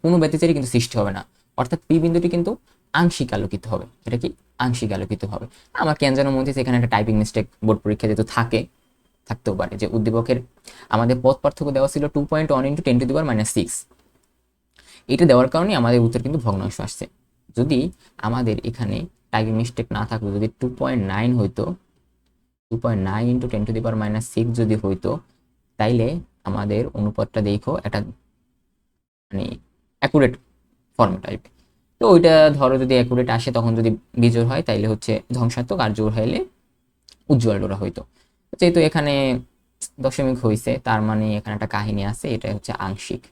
কোনো ব্যতিচারই কিন্তু সৃষ্টি হবে না, অর্থাৎ পি বিন্দুটি কিন্তু আংশিক আলোকিত হবে। এটা কি আংশিক আলোকিত হবে। আমার কেন যেন মনে হচ্ছে এখানে একটা টাইপিং মিস্টেক বোর্ড পরীক্ষা যেহেতু থাকতেও পারে, যে উদ্দীপকের আমাদের পথ পার্থক্য দেওয়া ছিল 2.1 × 10⁻⁶, এটা দেওয়ার কারণে আমাদের উত্তর কিন্তু ভগ্নাংশ আসছে। যদি আমাদের এখানে টাইপিং মিস্টেক না থাকতো, যদি 2.9 হইতো, 2.9 × 10⁻⁶ যদি হইতো, তাইলে আমাদের অনুপাতটা দেখো একটা মানে অ্যাকুরেট ফর্ম টাইপ। তো ওইটা ধরো যদি অ্যাকুরেট আসে, তখন যদি বিজোড় হয় তাইলে হচ্ছে ধ্বংসাত্মক, আর জোড় হইলে উজ্জ্বল ডোরা হইতো। যেহেতু এখানে দশমিক হয়েছে, তার মানে এখানে একটা কাহিনী আছে, এটা হচ্ছে আংশিক।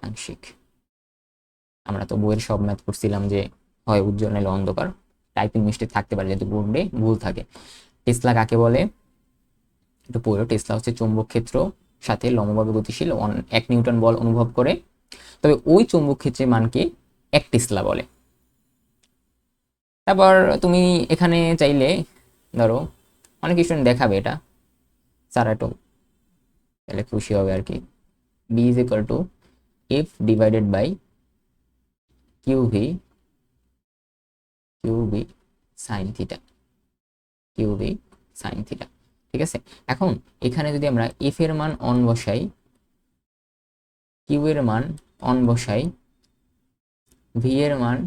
আংশিক আমরা তো বইয়ের সব ম্যাথ করছিলাম যে হয় উজ্জ্বল নাহলে অন্ধকার, টাইপিং মিস্টেক থাকতে পারে যেহেতু বোর্ডে ভুল থাকে। টেসলা কাকে বলে, একটু পড়ো। টেসলা হচ্ছে চৌম্বক ক্ষেত্র সাথে লম্বভাবে গতিশীল 1 নিউটন বল অনুভব করে, তবে ওই চৌম্বক ক্ষেত্রের মানকে 1 টেসলা বলে। তারপর তুমি এখানে চাইলে ধরো অনেক স্টুডেন্ট দেখাবে এটা, স্যার একটু তাহলে খুশি হবে আর কি। B is equal to F divided by Q V sine theta, ঠিক আছে। এখন এখানে যদি আমরা এফ এর মান অন বসাই, কিউ এর মান অন বসাই, ভি এর মান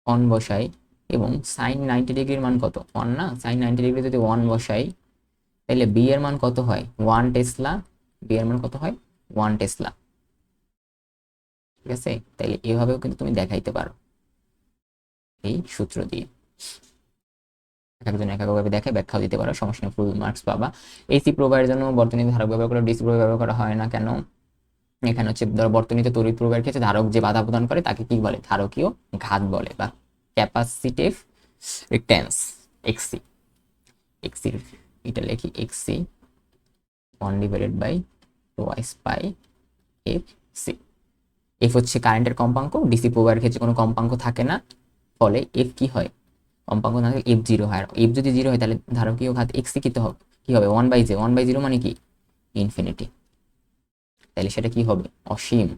অন বসাই, এবং সাইন 90 ডিগ্রির মান কত 1 না, সাইন 90 ডিগ্রি যদি 1 বসাই, তাহলে বি এর মান কত হয় 1 টেসলা, বি এর মান কত হয় 1 টেসলা, ঠিক আছে। তাইলে এভাবেও কিন্তু তুমি দেখাইতে পারো এই সূত্র দিয়ে, একজন এককভাবে দেখে ব্যাখ্যাও দিতে পারো, সমস্যা নেই, ফুল মার্কস পাবা। এসি প্রবাহের জন্য বর্তনীতে ধারক ব্যবহার করা, ডিসি প্রবাহ ব্যবহার করা হয় না কেন, এখানে হচ্ছে ধরো বর্তনীতে তড়িৎ প্রবাহের ক্ষেত্রে ধারক যে বাধা প্রদান করে তাকে কি বলে, ধারকীয় ঘাত বলে, বা ক্যাপাসিটিভ রিট্যান্স, এক্সি। এক্সি এটা লিখি এক্সি 1/2 এফ সি। এফ হচ্ছে কারেন্টের কম্পাঙ্ক, ডিসি প্রবাহের ক্ষেত্রে কোনো কম্পাঙ্ক থাকে না, ফলে এফ কি হয়, কম্পাঙ্ক না থাকলে এফ জিরো হয়। আর এফ যদি জিরো হয় তাহলে ধারকীয় ঘাত এক্সি কি হবে 1/j, 1/0 মানে কি ইনফিনিটি, তাহলে সেটা কি হবে অসীম,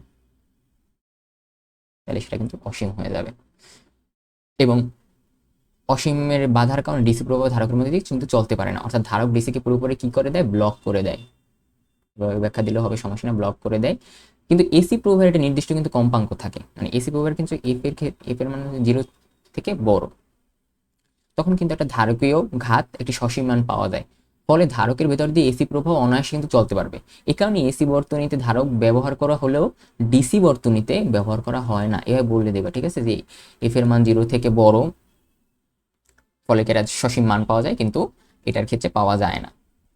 তাহলে সেটা কিন্তু অসীম হয়ে যাবে। এবং অসীমের বাধার কারণে ডিসি প্রবাহ ধারকের মধ্যে দিয়ে কিন্তু চলতে পারে না, অর্থাৎ ধারক ডিসিকে পুরোপুরি কি করে দেয়, ব্লক করে দেয়। ব্যাখ্যা দিলেও হবে, সমস্যা না, ব্লক করে দেয়। কিন্তু এসি প্রবাহের একটা নির্দিষ্ট কিন্তু কম্পাঙ্ক থাকে, মানে এসি প্রবাহের কিন্তু এফ এর মান 0 থেকে বড়, তখন কিন্তু একটা ধারকীয় ঘাত একটি সসীম মান পাওয়া যায়। ফলে ধারকের ভেতর দিয়ে এসি প্রবাহ অনায়াসে কিন্তু চলতে পারবে। এ কারণে এসি বর্তনীতে ধারক ব্যবহার করা হলেও ডিসি বর্তনীতে ব্যবহার করা হয় না, এভাবে বলে দেবে, ঠিক আছে, যে এফ এর মান 0 থেকে বড়, ফলে এটা সসীম মান পাওয়া যায়, কিন্তু এটার ক্ষেত্রে পাওয়া যায় না।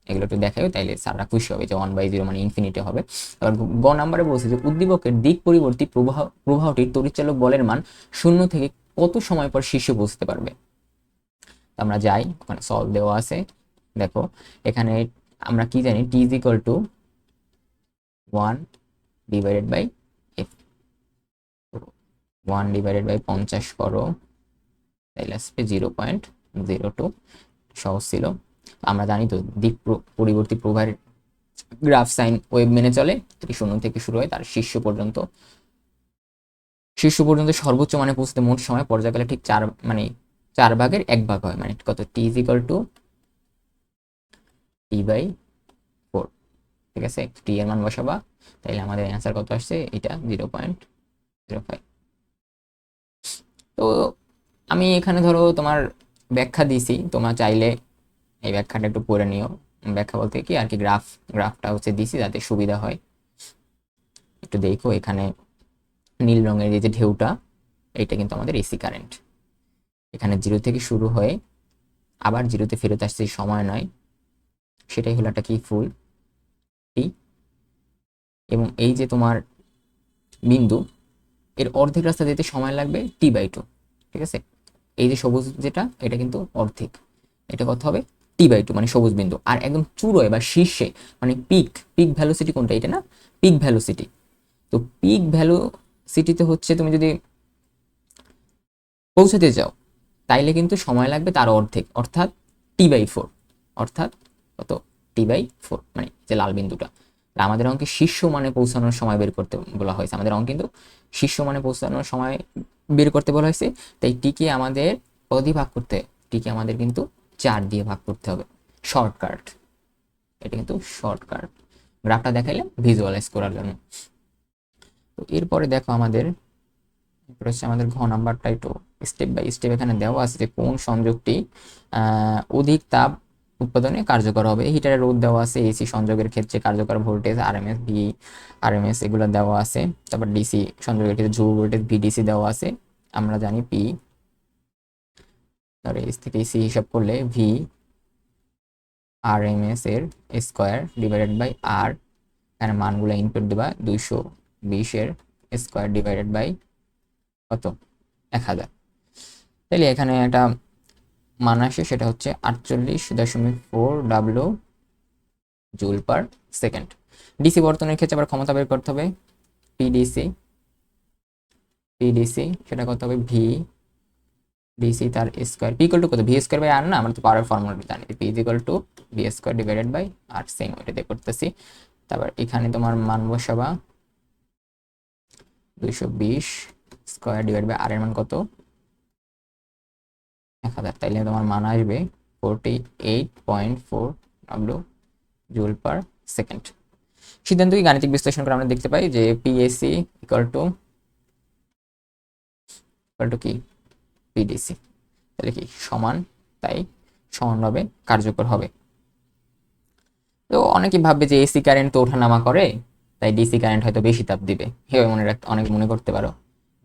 এগুলো একটু দেখাও, তাইলে স্যাররা খুশি হবে যে 1/0 মানে ইনফিনিটি হবে। এবার গ নাম্বারে বলছে যে উদ্দীপকের দিক পরিবর্তী প্রবাহটির তড়িৎচালক বলের মান 0 থেকে কত সময় পর শীর্ষে পৌঁছতে পারবে। আমরা যাই, ওখানে সলভ দেওয়া আছে। দেখো এখানে আমরা কি জানি, T is equal to 1 divided by F, 1 divided by 50 করো, তাইলে আসবে 0.02। সহজ ছিল। আমরা জানি তো দিক পরিবর্তী প্রবাহের গ্রাফ সাইন ওয়েভ মেনে চলে, এটি 0 থেকে শুরু হয়, তার শীর্ষ পর্যন্ত সর্বোচ্চ মানে পৌঁছতে মোট সময় পর্যায়কালে ঠিক 4 ভাগের 1 ভাগ হয়, মানে কত, টি ইজ ইকুয়াল টু T/4। ঠিক আছে, টি এর মান বসাবা, তাইলে আমাদের অ্যান্সার কত আসছে, এটা 0.05। তো আমি এখানে ধরো তোমার ব্যাখ্যা দিছি, তোমরা চাইলে এই ব্যাখ্যাটা একটু পড়ে নিও। ব্যাখ্যা বলতে কি আর কি, গ্রাফটা হচ্ছে দিছি যাতে সুবিধা হয়। একটু দেখো এখানে নীল রঙের এই যে ঢেউটা, এইটা কিন্তু আমাদের এসি কারেন্ট, এখানে 0 থেকে শুরু হয়ে আবার 0-তে ফেরত আসছে, সময় নয়, সেটাই হলো একটা কি, ফুল টি। এবং এই যে তোমার বিন্দু, এর অর্ধেক রাস্তা যেতে সময় লাগবে T/2। ঠিক আছে, এই যে সবুজ যেটা, এটা কিন্তু অর্ধেক, এটা কত হবে, T/2 মানে সবুজ বিন্দু। আর একদম চূড়োয় বা শীর্ষে মানে পিক ভ্যালোসিটি কোনটা, এটা না, পিক ভ্যালোসিটি। তো পিক ভ্যালোসিটিতে হচ্ছে তুমি যদি পৌঁছাতে চাও, তাইলে কিন্তু সময় লাগবে তার অর্ধেক, অর্থাৎ T/4, অর্থাৎ কত, T/4, মানে যে লাল বিন্দুটা। আমাদের অঙ্কে শীর্ষ মানে পৌঁছানোর সময় বের করতে বলা হয়েছে, আমাদের অঙ্ক কিন্তু শীর্ষ মানে পৌঁছানোর সময় বের করতে বলা হয়েছে। তাই টিকে আমাদের কত দিয়ে ভাগ করতে হবে, টিকে আমাদের কিন্তু 4 দিয়ে ভাগ করতে হবে, শর্টকাট, এটা কিন্তু শর্টকাট। গ্রাফটা দেখাইলে ভিজুয়ালাইজ করার জন্য। তো এরপরে দেখো আমাদের ঘ নাম্বারটা একটু স্টেপ বাই স্টেপ এখানে দেওয়া আছে যে কোন সংযোগটি অধিক তাপ উৎপাদনে কার্যকর হবে। হিটারের রোধ দেওয়া আছে, এসি সংযোগের ক্ষেত্রে কার্যকর ভোল্টেজ আরএমএস, ভি আরএমএস এগুলো দেওয়া আছে। তারপর ডিসি সংযোগের ক্ষেত্রে ধ্রুব ভোল্টেজ ভিডিসি দেওয়া আছে। আমরা জানি পি এস থেকে সি হিসাব করলে ভি আরএমএস এর স্কোয়ার ডিভাইডেড বাই আর, এখানে মানগুলো ইনপুট দেবা, 220 এর স্কোয়ার ডিভাইডেড বাই কত, 1000। তাহলে এখানে একটা মান আসে, সেটা হচ্ছে 48.4 জুল পার সেকেন্ড। ডিসি বর্তনের ক্ষেত্রে আবার ক্ষমতা বের করতে হবে, পিডিসি সেটা কত হবে, ভি ডিসি তার স্কোয়ার, পি ইকুয়াল টু কত, ভি স্কোয়ার বাই আর, না আমরা তো পাওয়ার ফর্মুলাটা জানি, P is equal to V square divided by R, same ওইটা দিয়ে করতেছি। তারপর এখানে তোমার মান বসাবা, 220 স্কোয়ার ডিভাইড বাই আর এর মান কত, 1000। তাইলে তোমার মান আসবে 48.4 জুল পার সেকেন্ড। সিদ্ধান্ত কি গাণিতিক বিশ্লেষণ করে আমরা দেখতে পাই যে পিএসি ইকুয়াল টু কি, পিডিসি, তাহলে কি সমান, তাই সমানভাবে কার্যকর হবে। তো অনেকে ভাববে যে এসি কারেন্ট তো ওঠানামা করে, তাই ডিসি কারেন্ট হয়তো বেশি তাপ দিবে, এভাবে অনেক মনে করতে পারো।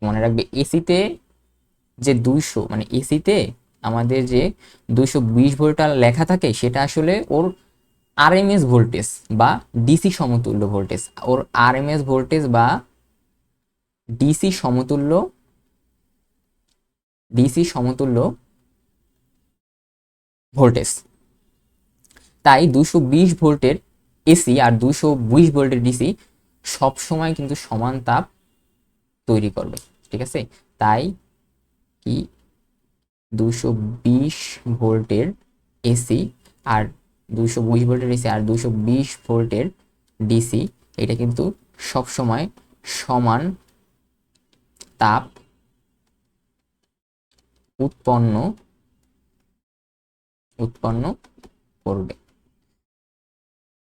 মনে রাখবে এসিতে যে 200 মানে এসিতে আমাদের যে 220 ভোল্ট লেখা থাকে, সেটা আসলে ওর আরএমএস ভোল্টেজ বা ডিসি সমতুল্য ভোল্টেজ, ওর আরএমএস ভোল্টেজ বা ডিসি সমতুল্য ভোল্টেজ। তাই 220 ভোল্টের এসি আর 220 ভোল্টের ডিসি সব সময় কিন্তু সমান তাপ তৈরি করবে। ঠিক আছে, তাই কি 220 ভোল্টের এসি আর 220 ভোল্টের এসি আর 220 ভোল্টের ডিসি, এটা কিন্তু সব সময় সমান তাপ উৎপন্ন উৎপন্ন করবে।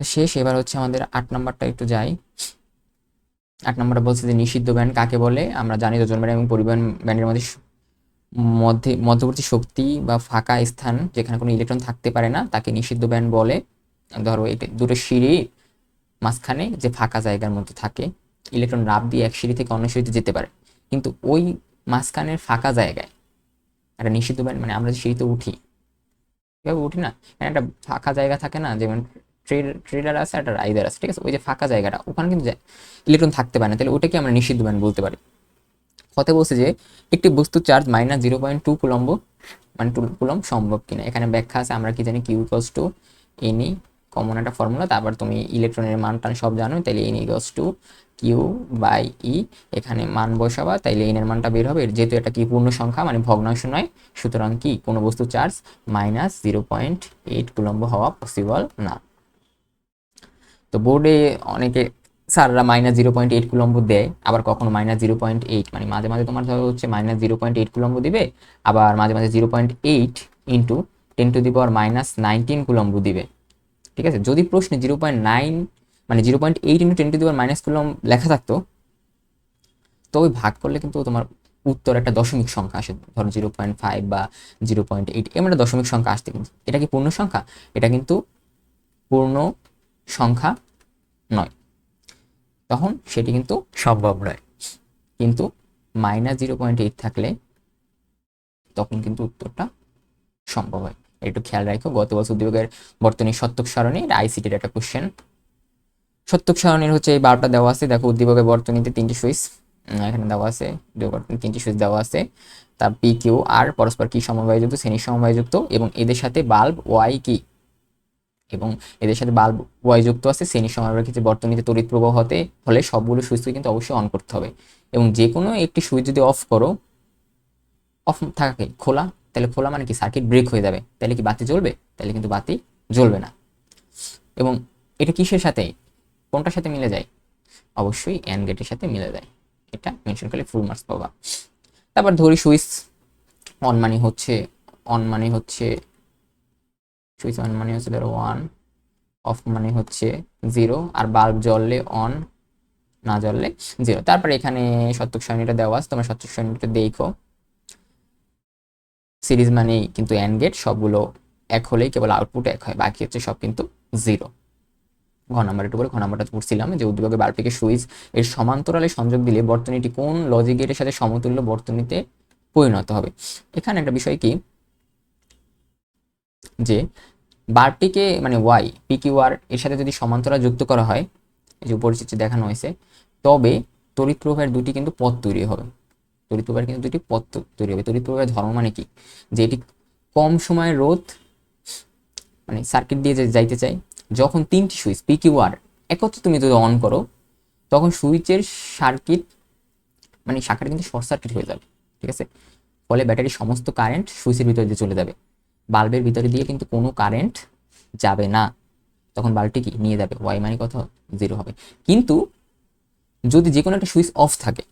শেষ, এবার হচ্ছে আমাদের 8 নাম্বারটা একটু যাই। 8 নাম্বারটা বলছে যে নিষিদ্ধ ব্যান্ড কাকে বলে। আমরা জানি ওজন ব্যান্ড এবং পরিবহন ব্যান্ডের মধ্যবর্তী শক্তি বা ফাঁকা স্থান যেখানে কোনো ইলেকট্রন থাকতে পারে না তাকে নিষিদ্ধ ব্যান্ড বলে। ধরো এটা দুটো সিঁড়ি, মাঝখানে যে ফাঁকা জায়গার মধ্যে থাকে, ইলেকট্রন লাফ দিয়ে এক সিঁড়ি থেকে অন্য সিঁড়িতে যেতে পারে, কিন্তু ওই মাঝখানের ফাঁকা জায়গায় একটা নিষিদ্ধ ব্যান্ড, মানে আমরা যে সিঁড়িতে উঠি, এভাবে উঠি না, এখানে একটা ফাঁকা জায়গা থাকে না, যেমন ট্রেডার আছে একটা রাইডার আছে, ঠিক আছে, ওই যে ফাঁকা জায়গাটা ওখানে কিন্তু ইলেকট্রন থাকতে পারে না, তাহলে ওটাকে আমরা নিষিদ্ধ ব্যান্ড বলতে পারি। কথা বলছে যে একটি বস্তু চার্জ -0.2 কুলম্ব মানে 2 কুলম্ব সম্ভব কিনা। এখানে ব্যাখ্যা আছে, আমরা কি জানি Q equals to NE, common একটা ফর্মুলা, তারপর তুমি ইলেকট্রনের মান টান সব জানো, তাইলে N equals to Q by E, এখানে মান বসাবা, তাইলে এন এর মানটা বের হবে। যেহেতু এটা কি পূর্ণ সংখ্যা মানে ভগ্নাংশ নয়, সুতরাং কি কোনো বস্তু চার্জ -0.8 কুলম্ব হওয়া পসিবল না। তো বোর্ডে অনেকে স্যাররা -0.8 কুলম্ব দেয়, আবার কখনো -0.8, মানে মাঝে মাঝে তোমার ধরো হচ্ছে -0.8 কুলম্ব দিবে, আবার মাঝে মাঝে 0.8 ইন্টু 10⁻⁻19 কুলম্ব দিবে। ঠিক আছে, যদি প্রশ্নে 0.9 মানে 0.8 ইন্টু 10⁻⁻9 কুলম্ব লেখা থাকতো, তো ওই ভাগ করলে কিন্তু তোমার উত্তর একটা দশমিক সংখ্যা আসে, ধরো 0.5 বা 0.8, এমন একটা দশমিক সংখ্যা আসতে, কিন্তু এটা কি পূর্ণ সংখ্যা? এটা কিন্তু পূর্ণ সংখ্যা নয়, তখন সেটি কিন্তু সম্ভব নয়। কিন্তু -0.8 থাকলে তখন কিন্তু উত্তরটা সম্ভব হয়। একটু খেয়াল রাখো, গত বছর উদ্যোগের বর্তনী সত্যক সারণী, এটা আইসিটির একটা কোশ্চেন। সত্যক সারণীর হচ্ছে এই বারোটা দেওয়া আছে, দেখো উদ্দীপকের বর্তনীতে 3টি সুইচ এখানে দেওয়া আছে, 3টি সুইচ দেওয়া আছে, তার পি কিউ আর পরস্পর কি সমবায়যুক্ত, শ্রেণী সমবায়যুক্ত, এবং এদের সাথে বাল্ব ওয়াই কি, এবং এদের সাথে বাল্ব ওয়াই যুক্ত আছে, শ্রেণী সমবায়ের ক্ষেত্রে বর্তনীতে তড়িৎ প্রবাহ হতে হলে সবগুলো সুইচকে কিন্তু অবশ্যই অন করতে হবে, এবং যে কোনো একটি সুইচ যদি অফ করো, অফ থাকে খোলা, তাহলে খোলা মানে কি সার্কিট ব্রেক হয়ে যাবে, তাহলে কি বাতি জ্বলবে? তাহলে কিন্তু বাতি জ্বলবে না। এবং এটা কিসের সাথে, কোনটার সাথে মিলে যায়? অবশ্যই এন্ড গেটের সাথে মিলে যায়, এটা মেনশন করলে ফুল মার্কস পাবা। তারপর ধরি সুইচ অন মানে হচ্ছে, অন মানে হচ্ছে সুইচ অন মানে হচ্ছে ধরো 1, অফ মানে হচ্ছে 0, আর বাল্ব জ্বললে অন, না জ্বললে 0। তারপরে এখানে সত্যক সারণীটা দেওয়া আছে, তোমার সত্যক সারণীটা দেখো, সিরিজ মানেই কিন্তু এন্ড গেট, সবগুলো এক হলেই কেবল আউটপুট এক হয়, বাকি হচ্ছে সব কিন্তু 0। ঘ নাম্বার একটু করে, ঘ নাম্বারটা পড়ছিলাম যে উদ্দীপকের বাল্বটিকে সুইচ এর সমান্তরালে সংযোগ দিলে বর্তনীটি কোন লজিক গেটের সাথে সমতুল্য বর্তনীতে পরিণত হবে। এখানে একটা বিষয় কি, যে বাল্বটিকে মানে ওয়াই পি কিউ আর এর সাথে যদি সমান্তরাল যুক্ত করা হয়, এই যে উপরের চিত্রে দেখানো হয়েছে, তবে তড়িৎ প্রবাহের দুটি কিন্তু পথ তৈরি হবে। তড়িৎ প্রবাহের কিন্তু দুটি পথ তৈরি হবে। তড়িৎ প্রবাহের ধর্ম মানে কি, যে এটি কম সময়ের রোধ মানে সার্কিট দিয়ে যাইতে চাই। যখন 3টি সুইচ পি কিউ আর একত্রে তুমি যদি অন করো, তখন সুইচের সার্কিট মানে শাখাটা কিন্তু শর্ট সার্কিট হয়ে যাবে, ঠিক আছে, ফলে ব্যাটারির সমস্ত কারেন্ট সুইচের ভিতরে দিয়ে চলে যাবে, বাল্বের ভিতরে দিয়ে কিন্তু কোনো কারেন্ট যাবে না, তখন বাল্বটি কি নিয়ে যাবে, ওয়াই মানে কত, 0 হবে। কিন্তু যদি যে কোনো একটা সুইচ অফ থাকে,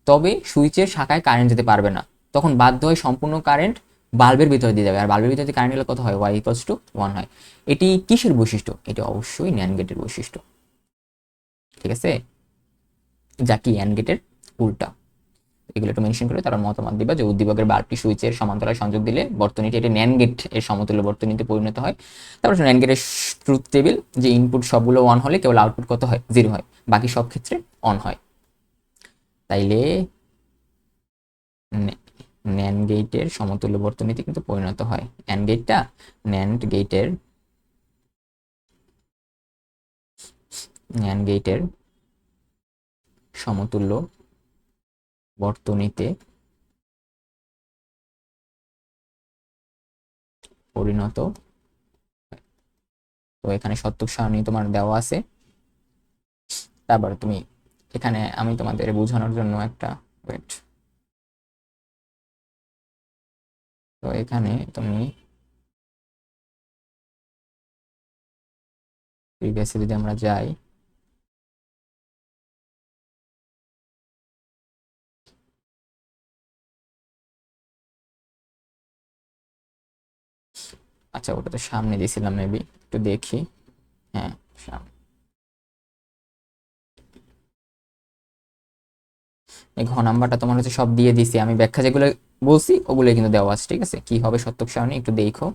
তবে সুইচের শাখায় কারেন্ট যেতে পারবে না, তখন বাধ্য হয় সম্পূর্ণ কারেন্ট বাল্বের ভিতরে দিয়ে যাবে, আর বাল্বের ভিতরে কারেন্ট গেলে কত হয়, ওয়াই ইকুয়ালস টু 1 হয়। এটি কিসের বৈশিষ্ট্য? এটি অবশ্যই ন্যান্ড গেটের বৈশিষ্ট্য, ঠিক আছে, যা কি অ্যান্ড গেটের উল্টা। এগুলো একটু মেনশন করে তারা মতামত দিবা যে উদ্দীপকের বাল্বটি সুইচের সমান্তরাল সংযোগ দিলে বর্তনীটি এটি ন্যান্ড গেট এর সমতুল্য বর্তনীতে পরিণত হয়। তারপর ন্যান্ড গেটের ট্রুথ টেবিল, যে ইনপুট সবগুলো অন হলে কেবল আউটপুট কত হয়, 0 হয়, বাকি সব ক্ষেত্রে অন হয়। তাইলে ন্যান্ড গেটের সমতুল্য বর্তনীতে কিন্তু পরিণত হয়, অ্যান্ড গেটটা ন্যান্ড গেটের সমতুল্য বর্তনীতে পরিণত। তো এখানে সত্যক সারণী তোমার দেওয়া আছে, তারপর তুমি এখানে আমি তোমাদের বোঝানোর জন্য একটা ওয়েট, তো এখানে তুমি প্রিভিয়াসে যদি আমরা যাই, আচ্ছা ওটা তো সামনে দিয়েছিলাম, মেবি একটু দেখি। হ্যাঁ সামনে। এই ঘ নাম্বারটা তোমার হচ্ছে সব দিয়ে দিছি, আমি ব্যাখ্যা যেগুলো বলছি ওগুলোই কিন্তু দেওয়া আছে, ঠিক আছে? কি হবে সত্যক সারণী একটু দেখো।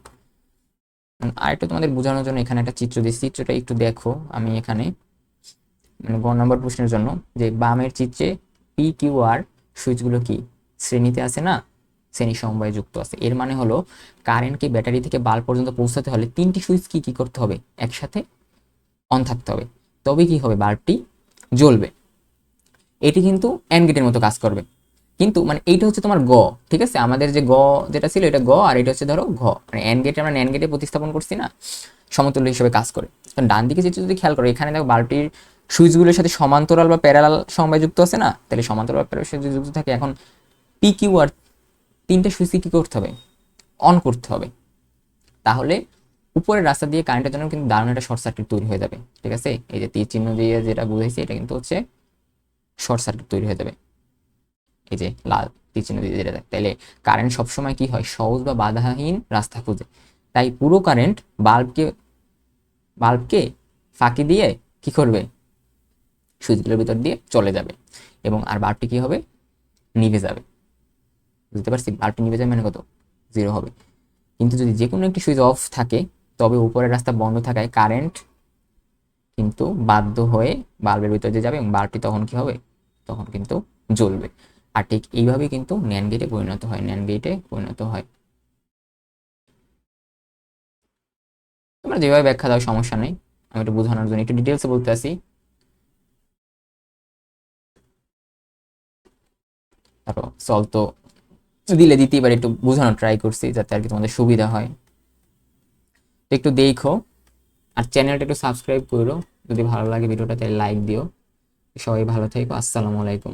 আর একটু তোমাদের বোঝানোর জন্য এখানে একটা চিত্র দিচ্ছি, চিত্রটা একটু দেখো। আমি এখানে মানে গ নম্বর প্রশ্নের জন্য যে বামের চিত্রে পি কিউ আর সুইচগুলো কি শ্রেণীতে আছে না, শ্রেণী সমবায়ে যুক্ত আছে। এর মানে হলো কারেন্টকে ব্যাটারি থেকে বাল্ব পর্যন্ত পৌঁছাতে হলে তিনটি সুইচ কি কি করতে হবে, একসাথে অন থাকতে হবে, তবে কি হবে, বাল্বটি জ্বলবে। এটি কিন্তু এন্ড গেটের মতো কাজ করবে। কিন্তু মানে এইটা হচ্ছে তোমার গ, ঠিক আছে? আমাদের যে গ যেটা ছিল এটা গ, আর এটা হচ্ছে ধরো ঘ, মানে এন্ড গেটে আমরা ন্যান্ড গেটে প্রতিস্থাপন করছি না, সমতুল্য হিসেবে কাজ করে। কারণ ডান দিকে যেটা যদি খেয়াল করো, এখানে দেখো বাল্বটির সুইচগুলোর সাথে সমান্তরাল বা প্যারালাল সমবায় যুক্ত আছে না, তাহলে সমান্তরাল বা প্যারালাল যদি যুক্ত থাকে, এখন পি কিউ আর তিনটা সুইচকে কি করতে হবে, অন করতে হবে। তাহলে উপরের রাস্তা দিয়ে কারেন্টের জন্য কিন্তু দারুণ একটা শর্ট সার্কিট তৈরি হয়ে যাবে, ঠিক আছে? এই যে তীর চিহ্ন দিয়ে যেটা বুঝাইছি এটা কিন্তু হচ্ছে শর্ট সার্কিট তৈরি হয়ে যাবে, এই যে লাল তীর চিহ্ন দিয়ে যেটা, তাইলে কারেন্ট সবসময় কি হয়, সহজ বা বাধাহীন রাস্তা খুঁজে। তাই পুরো কারেন্ট বাল্বকে বাল্বকে ফাঁকি দিয়ে কি করবে, সুইচগুলোর ভিতর দিয়ে চলে যাবে, এবং আর বাল্বটি কি হবে, নিভে যাবে। বুঝতে পারছি? বাল্বটি নিভে যাবে মানে কত, জিরো হবে। কিন্তু যদি যে কোনো একটি সুইচ অফ থাকে, তবে উপরের রাস্তা বন্ধ থাকায় কারেন্ট কিন্তু বাধ্য হয়ে বাল্বের ভিতর দিয়ে যাবে, এবং বাল্বটি তখন কি হবে, তখন কিন্তু জ্বলবে। আর ঠিক এইভাবেই কিন্তু ন্যান্ড গেটে পরিণত হয়, ন্যান্ড গেটে পরিণত হয়। তোমরা যেভাবে ব্যাখ্যা দাও সমস্যা নেই, আমি একটু বোঝানোর জন্য একটু ডিটেলসে বলতে আসি। ধরো সলভ তো দিলে দিতেই পারি, একটু বোঝানোর ট্রাই করছি যাতে আর কি তোমাদের সুবিধা হয়। তো একটু দেখো, আর চ্যানেলটা একটু সাবস্ক্রাইব করো, যদি ভালো লাগে ভিডিওটা তাহলে লাইক দিও। সবাই ভালো থেকো, আসসালামু আলাইকুম।